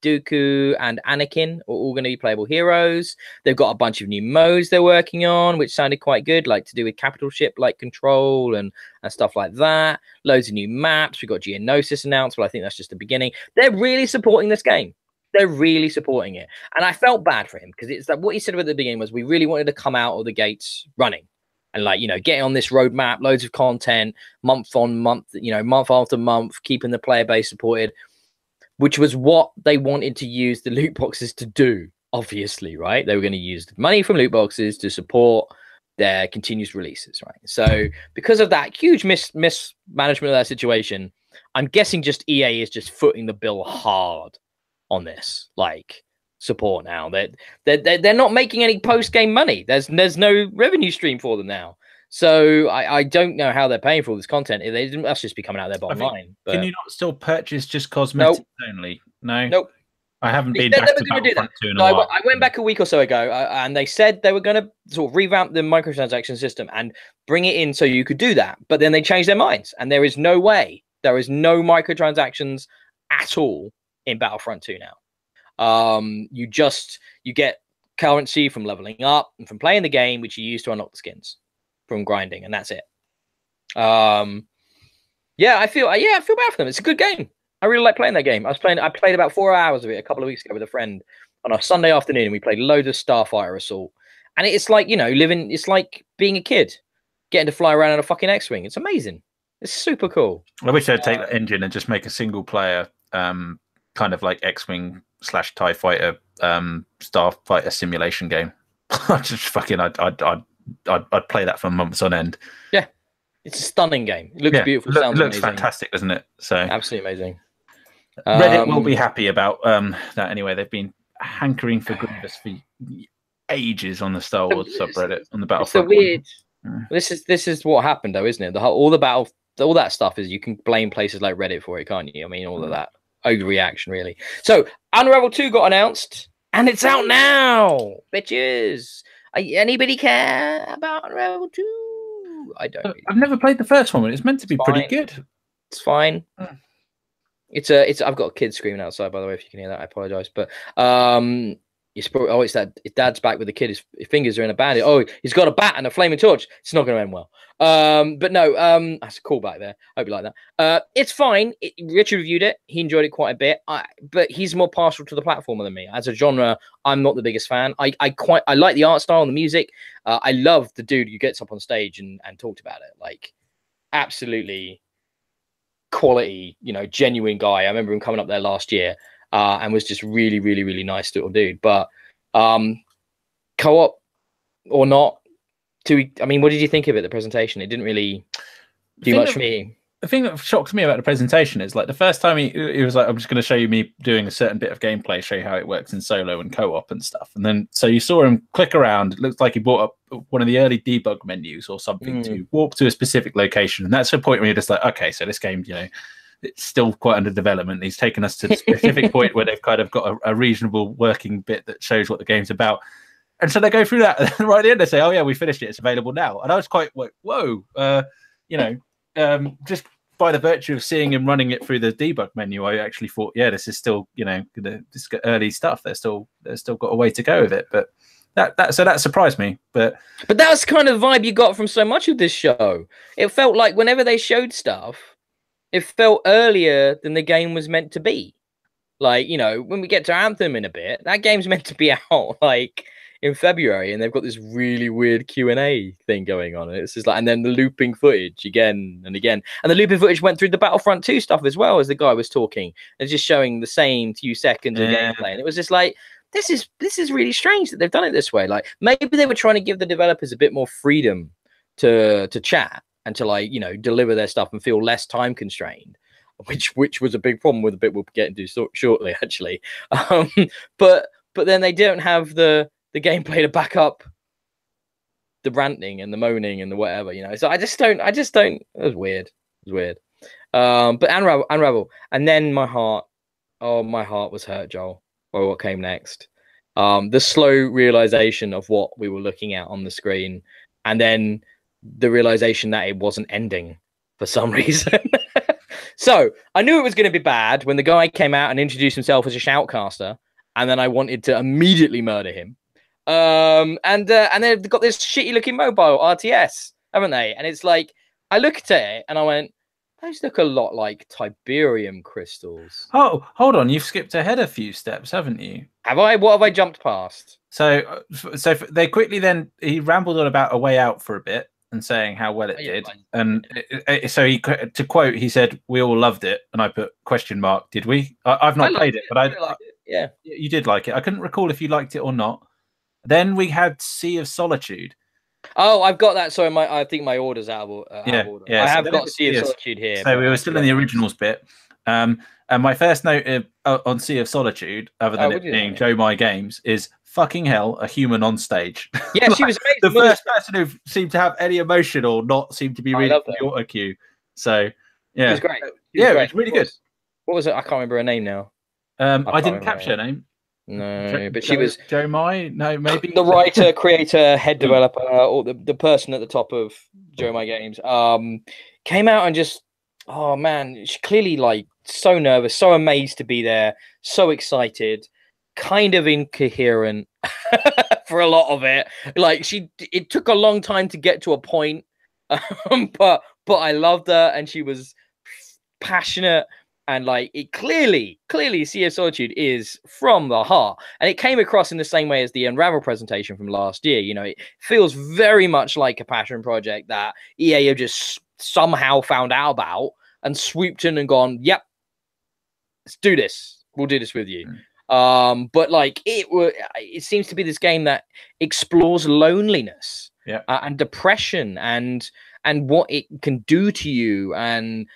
Dooku, and Anakin are all going to be playable heroes. They've got a bunch of new modes they're working on, which sounded quite good, like to do with capital ship, like control and stuff like that. Loads of new maps. We've got Geonosis announced, but I think that's just the beginning. They're really supporting this game. They're really supporting it. And I felt bad for him, because it's like what he said at the beginning was we really wanted to come out of the gates running. And like, you know, getting on this roadmap, loads of content, month on month, you know, month after month, keeping the player base supported, which was what they wanted to use the loot boxes to do, obviously, right? They were going to use the money from loot boxes to support their continuous releases, right? So because of that huge mismanagement of that situation, I'm guessing just EA is just footing the bill hard on this, like, support now. They're not making any post-game money. There's no revenue stream for them now. So I don't know how they're paying for all this content. That's just be coming out of their bottom line. But... Can you not still purchase just cosmetics only? No? Nope. I haven't been back to Battlefront 2 in a while. I went back a week or so ago, and they said they were going to sort of revamp the microtransaction system and bring it in so you could do that. But then they changed their minds, and there is no way. There is no microtransactions at all in Battlefront 2 now. You get currency from leveling up and from playing the game, which you use to unlock the skins from grinding, and that's it. Yeah, I feel bad for them. It's a good game. I really like playing that game. I played about 4 hours of it a couple of weeks ago with a friend on a Sunday afternoon, and we played loads of Starfighter Assault. And it's like, you know, it's like being a kid, getting to fly around in a fucking X-Wing. It's amazing. It's super cool. I wish they'd take that engine and just make a single player, kind of like X-Wing / TIE Fighter, Starfighter simulation game. I'd play that for months on end. Yeah, it's a stunning game. It looks beautiful. Sounds looks amazing. Fantastic, doesn't it? So absolutely amazing. Reddit will be happy about that anyway. They've been hankering for Grievous for ages on the Star Wars subreddit on the Battlefront. It's weird. This is what happened though, isn't it? All that stuff is you can blame places like Reddit for it, can't you? I mean, all of that overreaction, really. So Unravel 2 got announced, and it's out now, bitches. Anybody care about Unravel 2? I don't. Really. I've never played the first one, but it's meant to be pretty good. It's fine. It's I've got a kid screaming outside, by the way, if you can hear that. I apologize, but it's Dad's back with the kid. His fingers are in a bandit. Oh, he's got a bat and a flaming torch. It's not going to end well. But no, that's a callback there. Hope you like that. It's fine. Richard reviewed it. He enjoyed it quite a bit. But he's more partial to the platformer than me. As a genre, I'm not the biggest fan. I like the art style and the music. I love the dude who gets up on stage and talked about it. Like, absolutely quality, you know, genuine guy. I remember him coming up there last year. And was just really, really, really nice little dude. But co-op or not, I mean, what did you think of it, the presentation? It didn't really do much for me. The thing that shocked me about the presentation is, like, the first time he was like, I'm just going to show you me doing a certain bit of gameplay, show you how it works in solo and co-op and stuff. And then, so you saw him click around. It looked like he brought up one of the early debug menus or something to walk to a specific location. And that's the point where you're just like, okay, so this game, you know, it's still quite under development. He's taken us to the specific point where they've kind of got a reasonable working bit that shows what the game's about. And so they go through that, and right at the end they say, "Oh yeah, we finished it. It's available now." And I was quite like, "Whoa!" Just by the virtue of seeing him running it through the debug menu, I actually thought, "Yeah, this is still, this early stuff. They're still got a way to go with it." But that surprised me. But that's kind of the vibe you got from so much of this show. It felt like whenever they showed stuff, it felt earlier than the game was meant to be. Like, when we get to Anthem in a bit, that game's meant to be out like in February, and they've got this really weird Q&A thing going on. And it's just like, and then the looping footage again and again. And the looping footage went through the Battlefront 2 stuff as well as the guy was talking. And just showing the same few seconds of gameplay. And it was just like, this is really strange that they've done it this way. Like, maybe they were trying to give the developers a bit more freedom to chat and to, like, deliver their stuff and feel less time constrained. Which was a big problem with the bit we'll get into shortly, actually. But then they don't have the gameplay to back up the ranting and the moaning and the whatever, So I just don't. It was weird. But Unravel, and then my heart was hurt, Joel, by what came next. The slow realization of what we were looking at on the screen, and then the realization that it wasn't ending for some reason. So I knew it was going to be bad when the guy came out and introduced himself as a shoutcaster, and then I wanted to immediately murder him. And they've got this shitty looking mobile RTS, haven't they? And it's like, I looked at it and I went, those look a lot like Tiberium crystals. Oh, hold on, you've skipped ahead a few steps, haven't you? Have I? What have I jumped past? So they quickly then he rambled on about A Way Out for a bit, and saying how well it did. And so to quote, he said, "We all loved it." And I put question mark, did we? I've not played it, but yeah, you did like it. I couldn't recall if you liked it or not. Then we had Sea of Solitude. Oh, I've got that. Sorry, I think my order's out of order. I have got Sea of Solitude here. So we were still in the originals bit. And my first note on Sea of Solitude, other than it being Joe My Games, is fucking hell, a human on stage. Yeah, she was amazing. The first person who seemed to have any emotion or not seemed to be reading the auto cue. So yeah, it was great. It was really good. What was it? I can't remember her name now. I didn't capture her name. No, but she was Joe My. No, maybe the writer, creator, head developer, or the person at the top of Joe My Games. Came out and just, oh man, she clearly like so nervous, so amazed to be there, so excited, kind of incoherent for a lot of it. Like it took a long time to get to a point, but I loved her, and she was passionate. And like it clearly Sea of Solitude is from the heart, and it came across in the same way as the Unravel presentation from last year. It feels very much like a passion project that EA have just somehow found out about and swooped in and gone, "Yep, let's do this. We'll do this with you." But like it seems to be this game that explores loneliness, and depression, and what it can do to you, and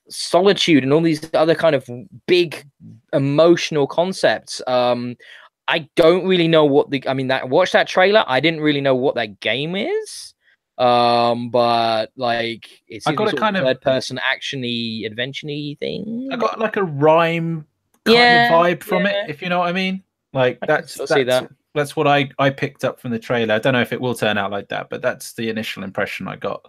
solitude, and all these other kind of big emotional concepts. I don't really know what watch that trailer. I didn't really know what that game is. But like it's a kind of third person actiony adventure-y thing. I got like a rhyme kind of vibe from it, if you know what I mean. Like that's what I picked up from the trailer. I don't know if it will turn out like that, but that's the initial impression I got.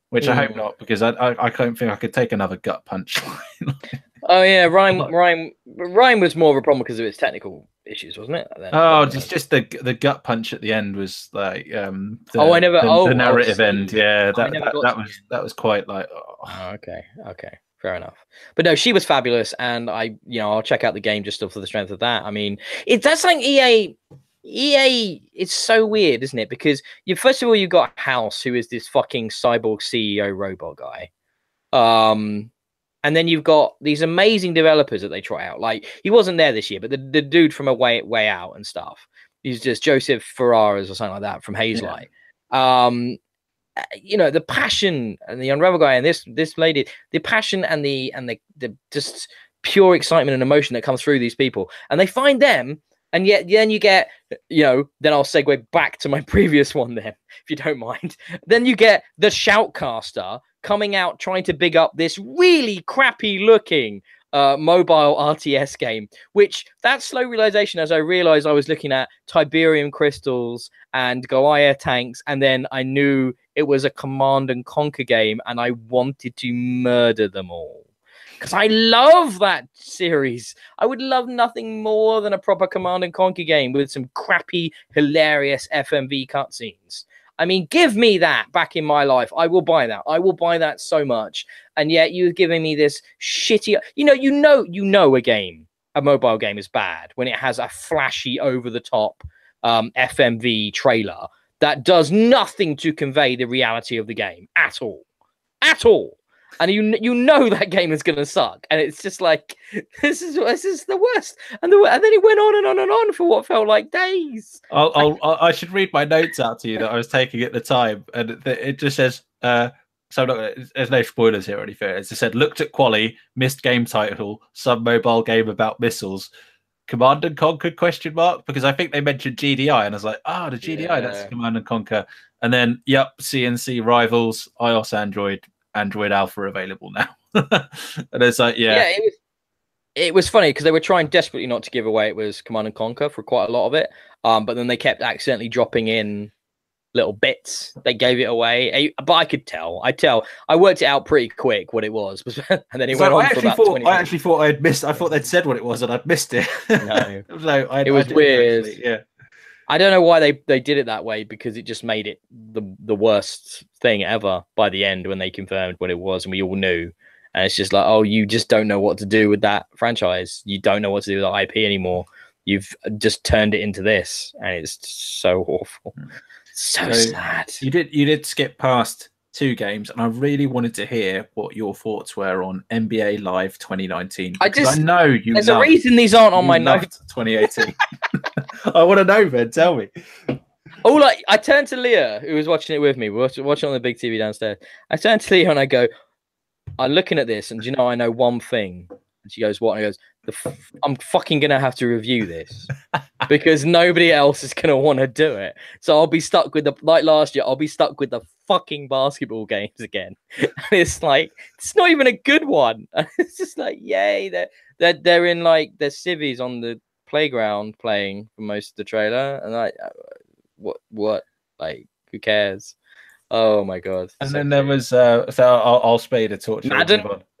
Which I hope not, because I don't think I could take another gut punch. Oh yeah, rhyme was more of a problem because of its technical issues, wasn't it? Just the gut punch at the end was like the narrative end. Yeah, that was quite like. Okay, fair enough. But no, she was fabulous, and I'll check out the game just for the strength of that. I mean, that's like EA, it's so weird, isn't it? Because first of all, you've got House, who is this fucking cyborg CEO robot guy. And then you've got these amazing developers that they trot out. Like, he wasn't there this year, but the dude from A Way Out and stuff. He's just Joseph Ferraras or something like that from Hazelight. Yeah. The passion, and the Unravel guy and this lady, the passion and the just pure excitement and emotion that comes through these people. And they find them. And yet, then you get, then I'll segue back to my previous one then, if you don't mind. Then you get the Shoutcaster coming out trying to big up this really crappy looking mobile RTS game, which that slow realization as I realized I was looking at Tiberium crystals and Goliath tanks, and then I knew it was a Command and Conquer game, and I wanted to murder them all. Because I love that series. I would love nothing more than a proper Command and Conquer game with some crappy, hilarious FMV cutscenes. I mean, give me that back in my life. I will buy that. I will buy that so much. And yet you're giving me this shitty... You know a mobile game is bad when it has a flashy, over-the-top FMV trailer that does nothing to convey the reality of the game at all. At all. And you know that game is going to suck. And it's just like, this is the worst. And then it went on and on and on for what felt like days. I should read my notes out to you that I was taking at the time. And it just says, there's no spoilers here or anything. It just said, looked at Quali, missed game title, some mobile game about missiles. Command and Conquer ? Because I think they mentioned GDI. And I was like, the GDI, that's Command and Conquer. And then, yep, CNC Rivals, iOS, Android Alpha available now. And it's like, it was funny because they were trying desperately not to give away it was Command and Conquer for quite a lot of it, but then they kept accidentally dropping in little bits. They gave it away, but I could tell. I worked it out pretty quick what it was, and then it went on for about 20 minutes. I actually thought I'd missed. I thought they'd said what it was, and I'd missed it. No, it was weird. Actually, yeah. I don't know why they did it that way, because it just made it the worst thing ever by the end when they confirmed what it was and we all knew. And it's just like, oh, you just don't know what to do with that franchise. You don't know what to do with the IP anymore. You've just turned it into this, and it's so awful. So sad. You did skip past 2 games, and I really wanted to hear what your thoughts were on NBA Live 2019. I know you. There's a reason these aren't on my notes. 2018. I want to know, man. Tell me. I turned to Leah, who was watching it with me. We were watching on the big TV downstairs. I turned to Leah and I go, I'm looking at this, and I know one thing. And she goes, what? And I goes, I'm fucking going to have to review this because nobody else is going to want to do it. So I'll be stuck with like last year, I'll be stuck with the fucking basketball games again. And it's like, it's not even a good one. And it's just like, yay. They're in like their civvies on the playground playing for most of the trailer. And like, what? Like, who cares? Oh my God. And then there was, so I'll spare you the torch.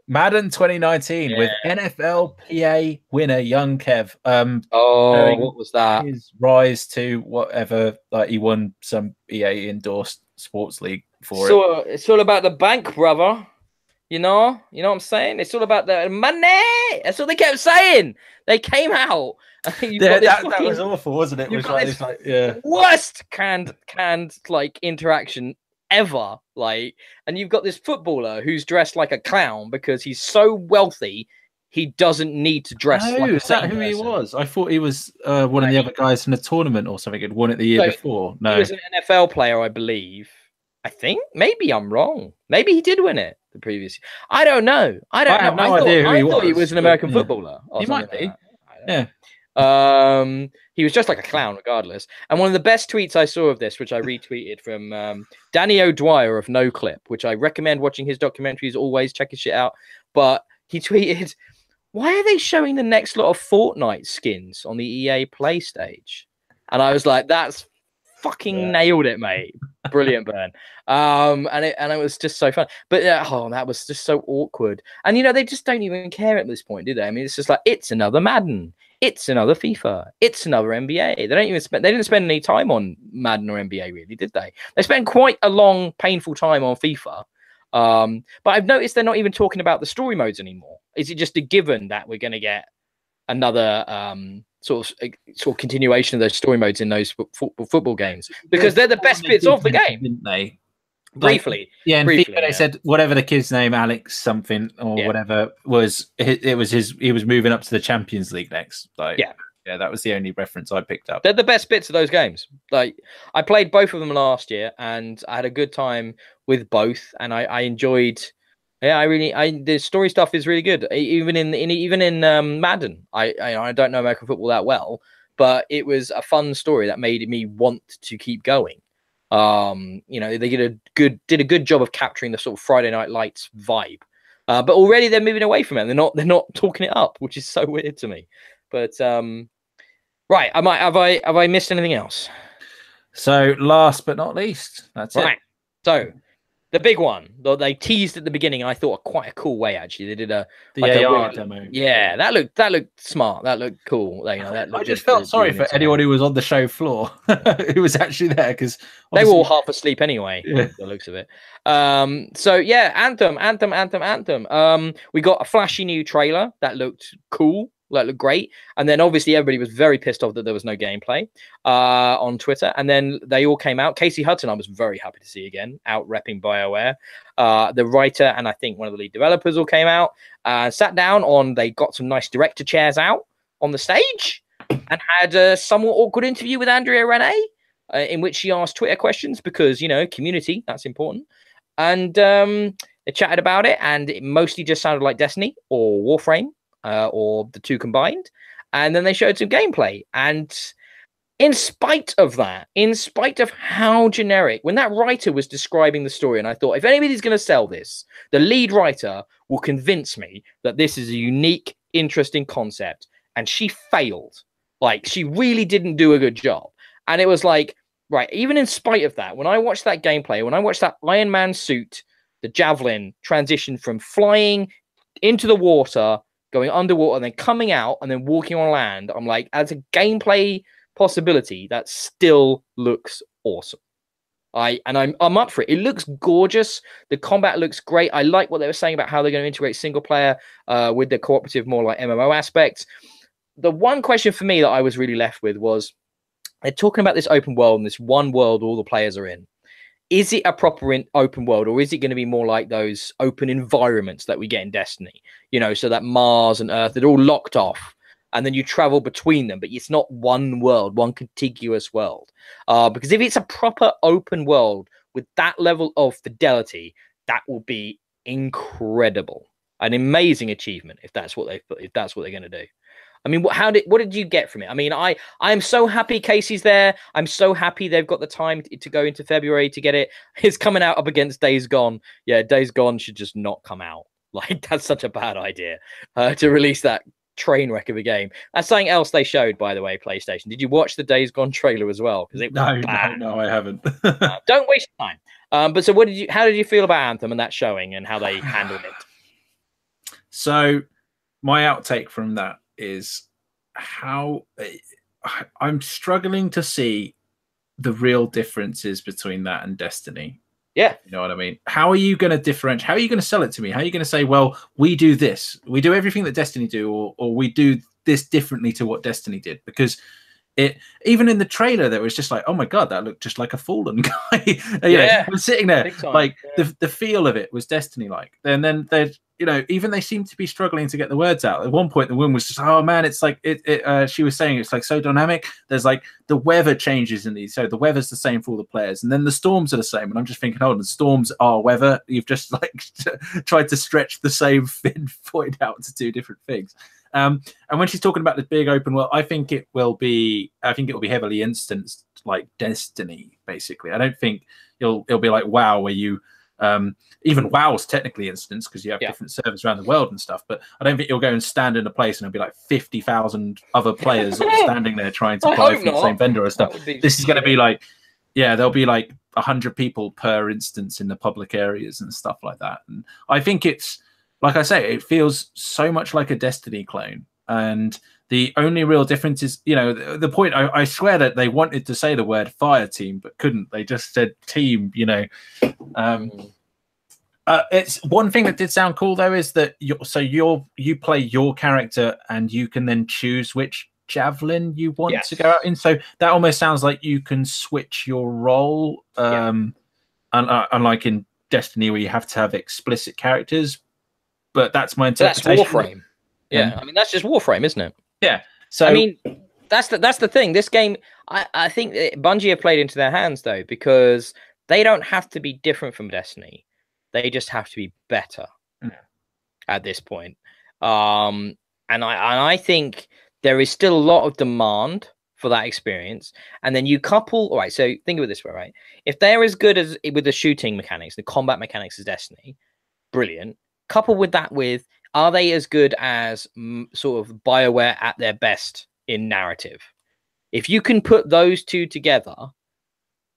Madden 2019 with NFLPA winner Young Kev. What was that? His rise to whatever, like he won some EA endorsed sports league for it. It's all about the bank, brother. You know what I'm saying? It's all about the money. That's what they kept saying. They came out. That was awful, wasn't it? It was worst canned like interaction ever, like, and you've got this footballer who's dressed like a clown because he's so wealthy he doesn't need to dress like a is that who he was? I thought he was one of the other guys in the tournament or something. He'd won it the year before. No, he was an NFL player, I believe. I think maybe I'm wrong. Maybe he did win it the previous year. I don't know. I have no idea who he was. I thought he was an American footballer. He might be. Yeah. He was just like a clown regardless. And one of the best tweets I saw of this, which I retweeted from Danny O'Dwyer of No Clip, which I recommend watching his documentaries, always check his shit out. But he tweeted, why are they showing the next lot of Fortnite skins on the EA Play stage? And I was like, that's fucking nailed it, mate. Brilliant, Burn. And it was just so fun. But that was just so awkward. And they just don't even care at this point, do they? I mean, it's just like, it's another Madden. It's another FIFA. It's another NBA. They didn't spend any time on Madden or NBA, really, did they? They spent quite a long, painful time on FIFA. But I've noticed they're not even talking about the story modes anymore. Is it just a given that we're going to get another sort of continuation of those story modes in those football games? Because they're the best bits of the game, didn't they? Briefly, briefly, they said whatever the kid's name, Alex something or whatever was. It was his. He was moving up to the Champions League next. Yeah, that was the only reference I picked up. They're the best bits of those games. Like, I played both of them last year, and I had a good time with both, and I enjoyed. Yeah, the story stuff is really good. Even in Madden, I don't know American football that well, but it was a fun story that made me want to keep going. They did a good job of capturing the sort of Friday Night Lights vibe But already they're moving away from it. They're not talking it up, which is so weird to me. But right, have I missed anything else? So last but not least, that's Right. it. So the big one that they teased at the beginning, I thought quite a cool way. Actually, they did the AR demo. Yeah, that looked smart. That looked cool. You know, that looked I just felt sorry for anyone who was on the show floor who was actually there, because they were all half asleep anyway. Yeah. The looks of it. So yeah, Anthem. We got a flashy new trailer that looked cool. That looked great. And then obviously everybody was very pissed off that there was no gameplay on Twitter. And then they all came out. Casey Hudson, I was very happy to see again, out repping BioWare. The writer and I think one of the lead developers all came out, sat down on, they got some nice director chairs out on the stage and had a somewhat awkward interview with Andrea Rene, in which she asked Twitter questions because, you know, community, that's important. And they chatted about it, and it mostly just sounded like Destiny or Warframe. Or the two combined, and then they showed some gameplay. And in spite of that, in spite of how generic, when that writer was describing the story, and I thought, if anybody's going to sell this, the lead writer will convince me that this is a unique, interesting concept. And she failed. Like, she really didn't do a good job. And it was like, right, even in spite of that, when I watched that gameplay, when I watched that Iron Man suit, the javelin transition from flying into the water, going underwater, and then coming out, and then walking on land, I'm like, as a gameplay possibility, that still looks awesome. I'm up for it. It looks gorgeous. The combat looks great. I like what they were saying about how they're going to integrate single player with the cooperative, more like MMO aspects. The one question for me that I was really left with was, they're talking about this open world and this one world all the players are in. Is it a proper open world, or is it going to be more like those open environments that we get in Destiny? You know, so that Mars and Earth, they're all locked off, and then you travel between them, but it's not one world, one contiguous world. Because if it's a proper open world with that level of fidelity, that will be incredible, an amazing achievement if that's what they're going to do. I mean, what did you get from it? I mean, I'm so happy Casey's there. I'm so happy they've got the time to go into February to get it. It's coming out up against Days Gone. Yeah, Days Gone should just not come out. Like, that's such a bad idea to release that train wreck of a game. That's something else they showed, by the way, PlayStation. Did you watch the Days Gone trailer as well? Because it was bad. No, I haven't. Don't waste time. But so how did you feel about Anthem and that showing and how they handled it? So my outtake from that is how I'm struggling to see the real differences between that and Destiny. Yeah. You know what I mean? How are you going to differentiate? How are you going to sell it to me? How are you going to say, well, we do this, we do everything that Destiny do, or we do this differently to what Destiny did? Because it, even in the trailer, there was just like, oh my god, that looked just like a fallen guy. I was sitting there like the feel of it was Destiny like. And then they, you know, even they seem to be struggling to get the words out. At one point, the woman was just, oh man, it's like she was saying it's like so dynamic. There's like the weather changes in these, so the weather's the same for all the players, and then the storms are the same. And I'm just thinking, hold on, the storms are weather. You've just like tried to stretch the same point out to two different things. And when she's talking about the big open world, I think it will be heavily instanced like Destiny, basically. I don't think it'll be like WoW, where you even WoW's technically instanced because you have different servers around the world and stuff. But I don't think you'll go and stand in a place and it'll be like 50,000 other players standing there trying to buy from the same vendor or stuff. This is going to be like, there'll be like 100 people per instance in the public areas and stuff like that. And I think it's, like I say, it feels so much like a Destiny clone. And the only real difference is, you know, the point, I swear that they wanted to say the word fire team, but couldn't. They just said team, you know. It's one thing that did sound cool, though, is that you play your character and you can then choose which javelin you want to go out in. So that almost sounds like you can switch your role, unlike in Destiny where you have to have explicit characters. But that's my interpretation. That's Warframe. Yeah, I mean, that's just Warframe, isn't it? Yeah. So I mean, that's the thing. This game, I think Bungie have played into their hands though, because they don't have to be different from Destiny. They just have to be better at this point. And I think there is still a lot of demand for that experience. And then you couple, all right, so think of it this way, right? If they're as good as with the shooting mechanics, the combat mechanics as Destiny, brilliant. coupled with that, are they as good as sort of BioWare at their best in narrative? If you can put those two together,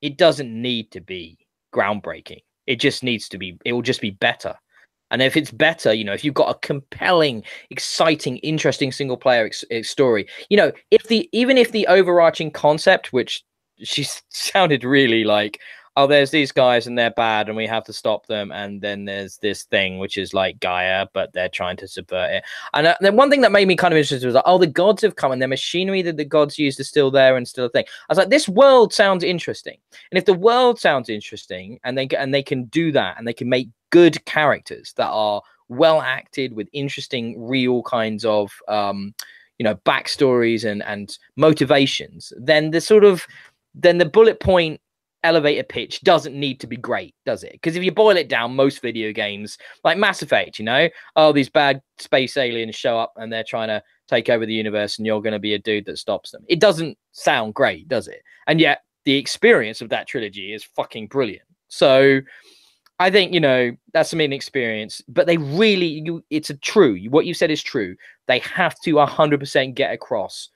it doesn't need to be groundbreaking. It just needs to be, it will just be better. And if it's better, you know, if you've got a compelling, exciting, interesting single player story, you know, even if the overarching concept, which she sounded really like, oh, there's these guys and they're bad and we have to stop them. And then there's this thing, which is like Gaia, but they're trying to subvert it. And then one thing that made me kind of interested was like, oh, the gods have come and their machinery that the gods used is still there and still a thing. I was like, this world sounds interesting. And if the world sounds interesting and they can do that and they can make good characters that are well acted with interesting, real kinds of, you know, backstories and motivations, then the bullet point elevator pitch doesn't need to be great, does it? Because if you boil it down, most video games like Mass Effect, you know, oh, these bad space aliens show up and they're trying to take over the universe and you're going to be a dude that stops them. It doesn't sound great, does it? And yet the experience of that trilogy is fucking brilliant. So I think, you know, that's an experience, but they really, it's true. What you said is true. They have to 100% get across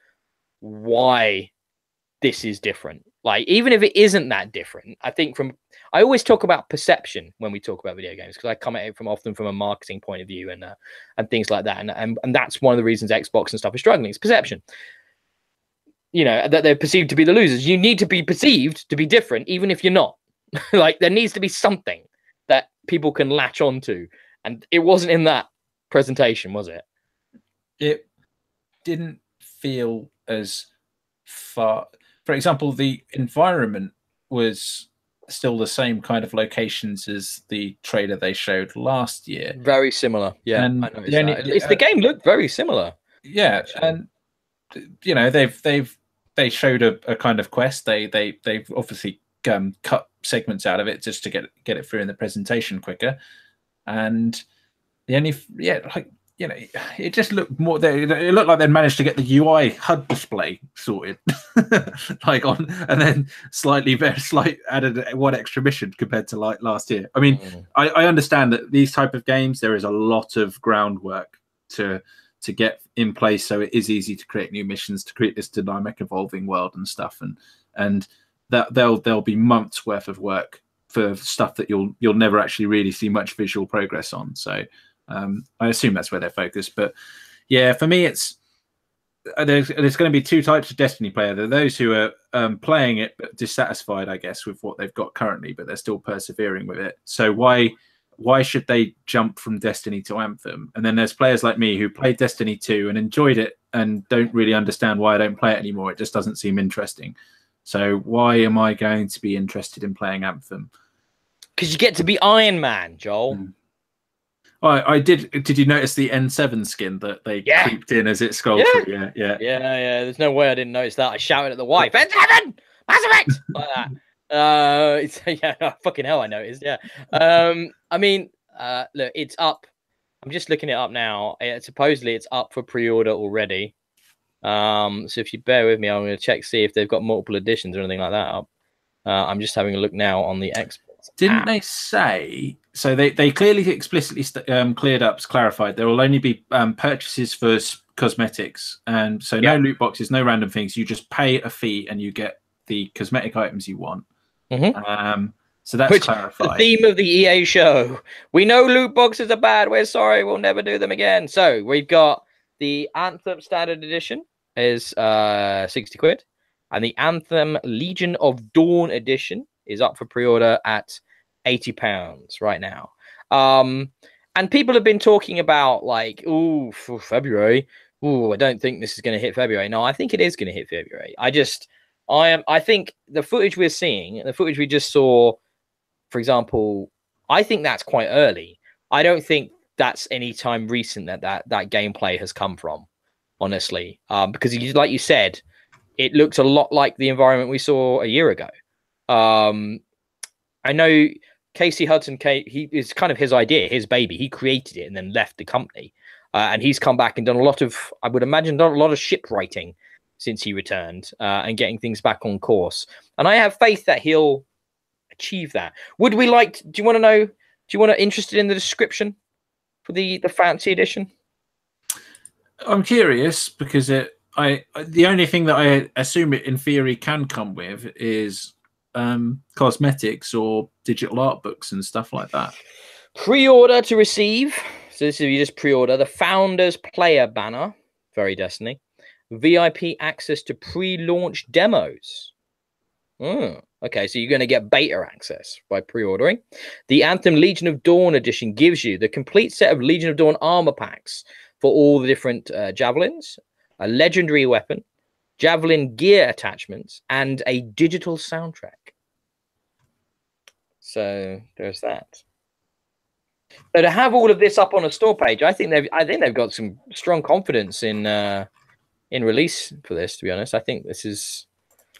why this is different. Like, even if it isn't that different, I think I always talk about perception when we talk about video games, because I come at it often from a marketing point of view and things like that. And that's one of the reasons Xbox and stuff is struggling. It's perception. You know, that they're perceived to be the losers. You need to be perceived to be different, even if you're not. Like, there needs to be something that people can latch onto. And it wasn't in that presentation, was it? It didn't feel as far. For example, the environment was still the same kind of locations as the trailer they showed last year. Very similar. Yeah, and I noticed that. The game looked very similar. Yeah, actually. And you know, they showed a kind of quest. They've obviously cut segments out of it just to get it through in the presentation quicker. And the only like, you know, it just looked more. It looked like they'd managed to get the UI HUD display sorted, like on, and then slight added one extra mission compared to like last year. I mean, I understand that these type of games, there is a lot of groundwork to get in place, so it is easy to create new missions, to create this dynamic, evolving world and stuff, and that there'll be months worth of work for stuff that you'll never actually really see much visual progress on. So. I assume that's where they're focused, but yeah, for me, it's there's going to be two types of Destiny player. There are those who are playing it but dissatisfied, I guess, with what they've got currently, but they're still persevering with it. So why should they jump from Destiny to Anthem? And then there's players like me who played Destiny 2 and enjoyed it and don't really understand why I don't play it anymore. It just doesn't seem interesting. So why am I going to be interested in playing Anthem? Because you get to be Iron Man, Joel. I did. Did you notice the N7 skin that they creeped in as it scrolled through? Yeah. There's no way I didn't notice that. I shouted at the wife, N7, Mass Effect, like that. Fucking hell, I noticed. Yeah. I mean, look, it's up. I'm just looking it up now. Supposedly, it's up for pre-order already. So if you bear with me, I'm going to see if they've got multiple editions or anything like that up. I'm just having a look now on the Xbox. Didn't they say? So they clearly explicitly clarified there will only be purchases for cosmetics, and so no loot boxes, no random things. You just pay a fee and you get the cosmetic items you want. So that's clarified. The theme of the EA show. We know loot boxes are bad. We're sorry. We'll never do them again. So we've got the Anthem Standard Edition is 60 quid, and the Anthem Legion of Dawn Edition is up for pre-order at £80 right now. And people have been talking about like, oh, for February. Oh, I don't think this is going to hit February. No, I think it is going to hit February. I think the footage we're seeing, the footage we just saw, for example, I think that's quite early. I don't think that's any time recent that gameplay has come from, honestly. Because like you said, it looks a lot like the environment we saw a year ago. I know Casey Hudson, he is kind of his idea, his baby. He created it and then left the company. And he's come back and done a lot of, I would imagine, done a lot of ship writing since he returned and getting things back on course. And I have faith that he'll achieve that. Would we like, do you want to know, interested in the description for the fancy edition? I'm curious because the only thing that I assume it in theory can come with is cosmetics or digital art books and stuff like that. Pre-order to receive. So this is you just pre-order the Founders Player banner, very Destiny. VIP access to pre-launch demos. Okay, so you're going to get beta access by pre-ordering. The Anthem Legion of Dawn edition gives you the complete set of Legion of Dawn armor packs for all the different javelins, a legendary weapon, javelin gear attachments, and a digital soundtrack. So there's that. So to have all of this up on a store page, I think they've got some strong confidence in release for this. To be honest, I think this is.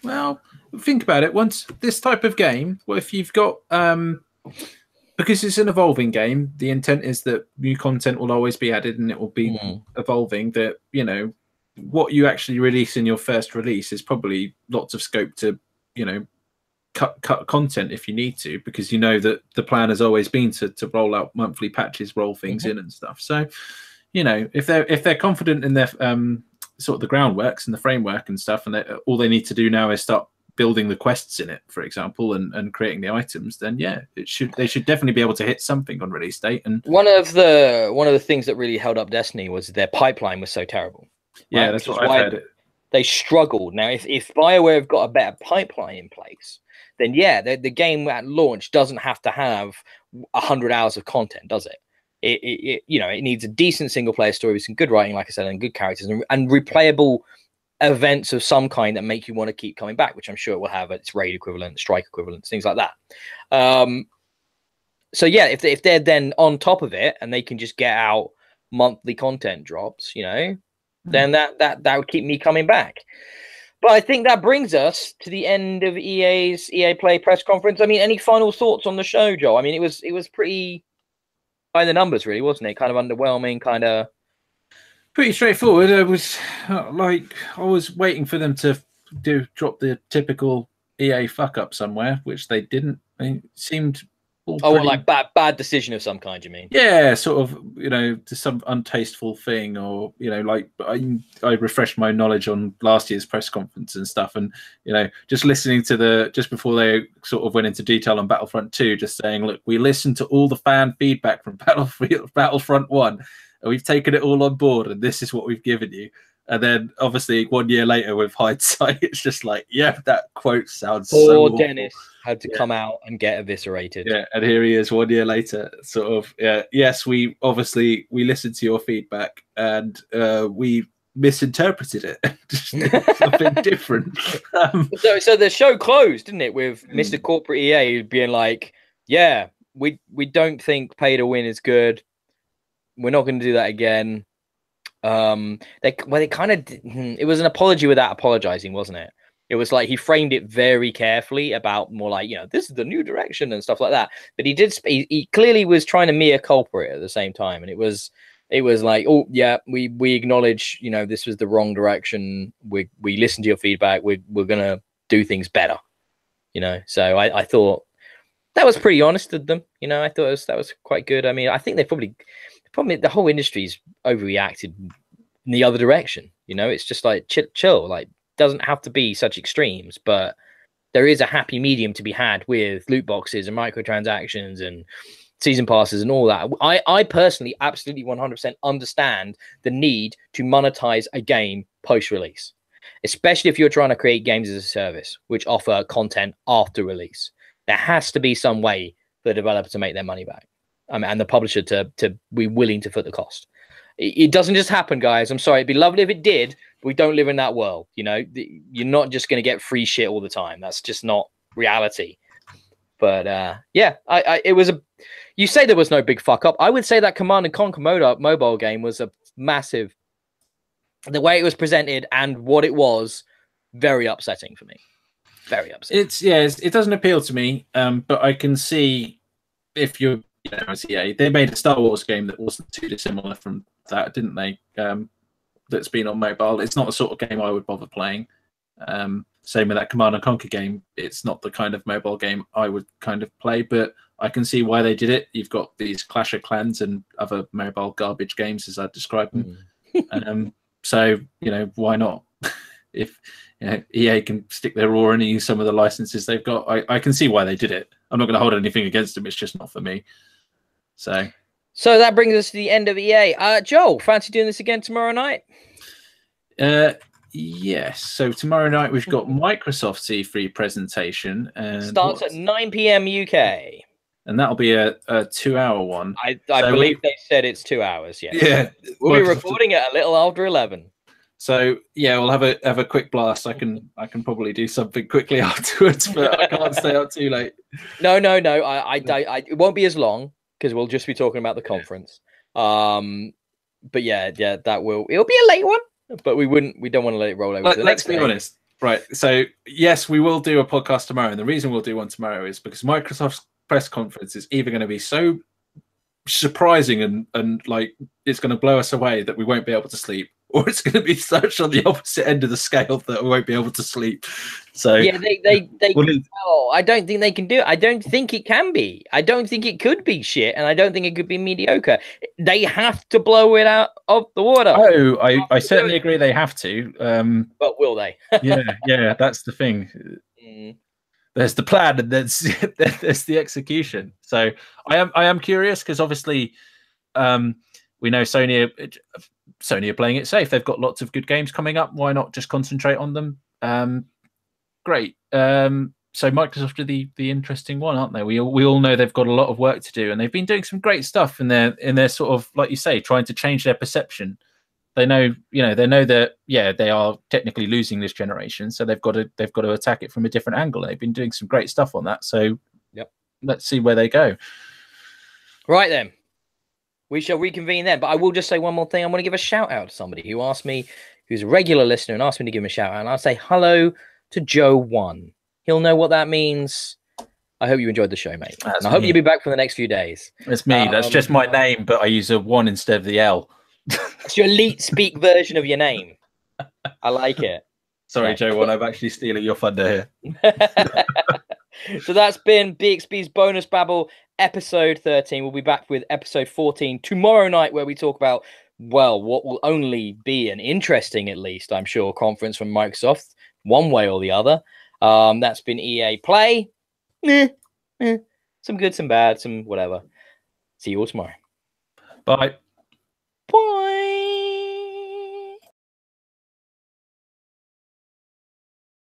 Well, think about it. Once this type of game, well, if you've got because it's an evolving game, the intent is that new content will always be added and it will be evolving. That, you know, what you actually release in your first release is probably lots of scope to, you know, cut content if you need to, because you know that the plan has always been to roll out monthly patches, roll things in and stuff. So, you know, if they're confident in their sort of the groundworks and the framework and stuff, and all they need to do now is start building the quests in it, for example, and creating the items, then yeah, they should definitely be able to hit something on release date. And one of the things that really held up Destiny was their pipeline was so terrible. Yeah, right? that's what I've heard. They struggled. Now, if BioWare have got a better pipeline in place, then yeah, the game at launch doesn't have to have 100 hours of content, does it? It you know, it needs a decent single player story with some good writing, like I said, and good characters and replayable events of some kind that make you want to keep coming back, which I'm sure it will have its raid equivalent, strike equivalent, things like that. So yeah, if they're then on top of it and they can just get out monthly content drops, you know, then that would keep me coming back. But I think that brings us to the end of EA's EA Play press conference. I mean, any final thoughts on the show, Joe? I mean, it was pretty by the numbers, really, wasn't it? Kind of underwhelming, kind of pretty straightforward. I was waiting for them to drop the typical EA fuck up somewhere, which they didn't. I mean, it seemed like bad decision of some kind, you mean? Yeah, sort of, you know, to some untasteful thing, or, you know, like I refreshed my knowledge on last year's press conference and stuff, and, you know, just listening to just before they sort of went into detail on Battlefront 2, just saying, look, we listened to all the fan feedback from Battlefront 1, and we've taken it all on board, and this is what we've given you. And then, obviously, 1 year later, with hindsight, it's just like, yeah, that quote sounds so awful. Dennis had to come out and get eviscerated. Yeah, and here he is 1 year later, sort of. Yes, we listened to your feedback, and we misinterpreted it. Something different. So the show closed, didn't it, with Mr. Corporate EA being like, "Yeah, we don't think pay to win is good. We're not going to do that again." They kind of, it was an apology without apologizing, wasn't it? It was like he framed it very carefully about more like, you know, this is the new direction and stuff like that. But he clearly was trying to mea culpa it at the same time, and it was like, oh yeah, we acknowledge, you know, this was the wrong direction. We listened to your feedback. We're gonna do things better, you know. So I thought that was pretty honest of them, you know. I thought that was quite good. I mean, I think they probably the whole industry's overreacted in the other direction, you know. It's just like chill, like doesn't have to be such extremes, but there is a happy medium to be had with loot boxes and microtransactions and season passes and all that. I personally absolutely 100% understand the need to monetize a game post-release, especially if you're trying to create games as a service which offer content after release. There has to be some way for the developer to make their money back, and the publisher to be willing to foot the cost. It doesn't just happen, guys. I'm sorry. It'd be lovely if it did, but we don't live in that world. You know, you're not just going to get free shit all the time. That's just not reality. But yeah, it was you say there was no big fuck up. I would say that Command & Conquer mobile game was a massive, the way it was presented and what it was, very upsetting for me. Very upsetting. It doesn't appeal to me, but I can see if you're, you know, as EA, they made a Star Wars game that wasn't too dissimilar from that, didn't they? That's been on mobile. It's not the sort of game I would bother playing. Same with that Command & Conquer game. It's not the kind of mobile game I would kind of play, but I can see why they did it. You've got these Clash of Clans and other mobile garbage games, as I described them. So, you know, why not? If EA can stick their raw in and use some of the licenses they've got, I can see why they did it. I'm not going to hold anything against them. It's just not for me. So that brings us to the end of EA. Joel, fancy doing this again tomorrow night? Yes. So tomorrow night we've got Microsoft's E3 presentation. And starts at 9 p.m. UK. And that'll be a 2-hour one. I believe they said it's 2 hours. Yes. Yeah. We'll be recording it a little after 11. So yeah, we'll have a quick blast. I can probably do something quickly afterwards, but I can't stay up too late. No. It won't be as long because we'll just be talking about the conference. But yeah, it'll be a late one, but we don't want to let it roll over. Let's be honest. Right. So yes, we will do a podcast tomorrow. And the reason we'll do one tomorrow is because Microsoft's press conference is either going to be so surprising and like it's going to blow us away that we won't be able to sleep, or it's going to be such on the opposite end of the scale that we won't be able to sleep. So yeah, I don't think they can do it. I don't think it can be. I don't think it could be shit, and I don't think it could be mediocre. They have to blow it out of the water. Oh, I certainly agree they have to. But will they? yeah, that's the thing. There's the plan and there's the execution. So I am curious because obviously we know Sony are playing it safe. They've got lots of good games coming up. Why not just concentrate on them? Great. So Microsoft are the interesting one, aren't they? We all know they've got a lot of work to do, and they've been doing some great stuff in their sort of, like you say, trying to change their perception. They know that they are technically losing this generation, so they've got to attack it from a different angle. They've been doing some great stuff on that. So let's see where they go. Right then. We shall reconvene then. But I will just say one more thing. I want to give a shout out to somebody who asked me, who's a regular listener and asked me to give him a shout out. And I'll say hello to Joe1. He'll know what that means. I hope you enjoyed the show, mate. And I hope you'll be back for the next few days. It's me. That's just my name, but I use a 1 instead of the L. It's your elite speak version of your name. I like it. Sorry, Joe1. I'm actually stealing your thunder here. So that's been Bxb'S Bonus Babble, episode 13. We'll be back with episode 14 tomorrow night, where we talk about, well, what will only be an interesting, at least, I'm sure, conference from Microsoft, one way or the other. That's been EA Play. Some good, some bad, some whatever. See you all tomorrow. Bye.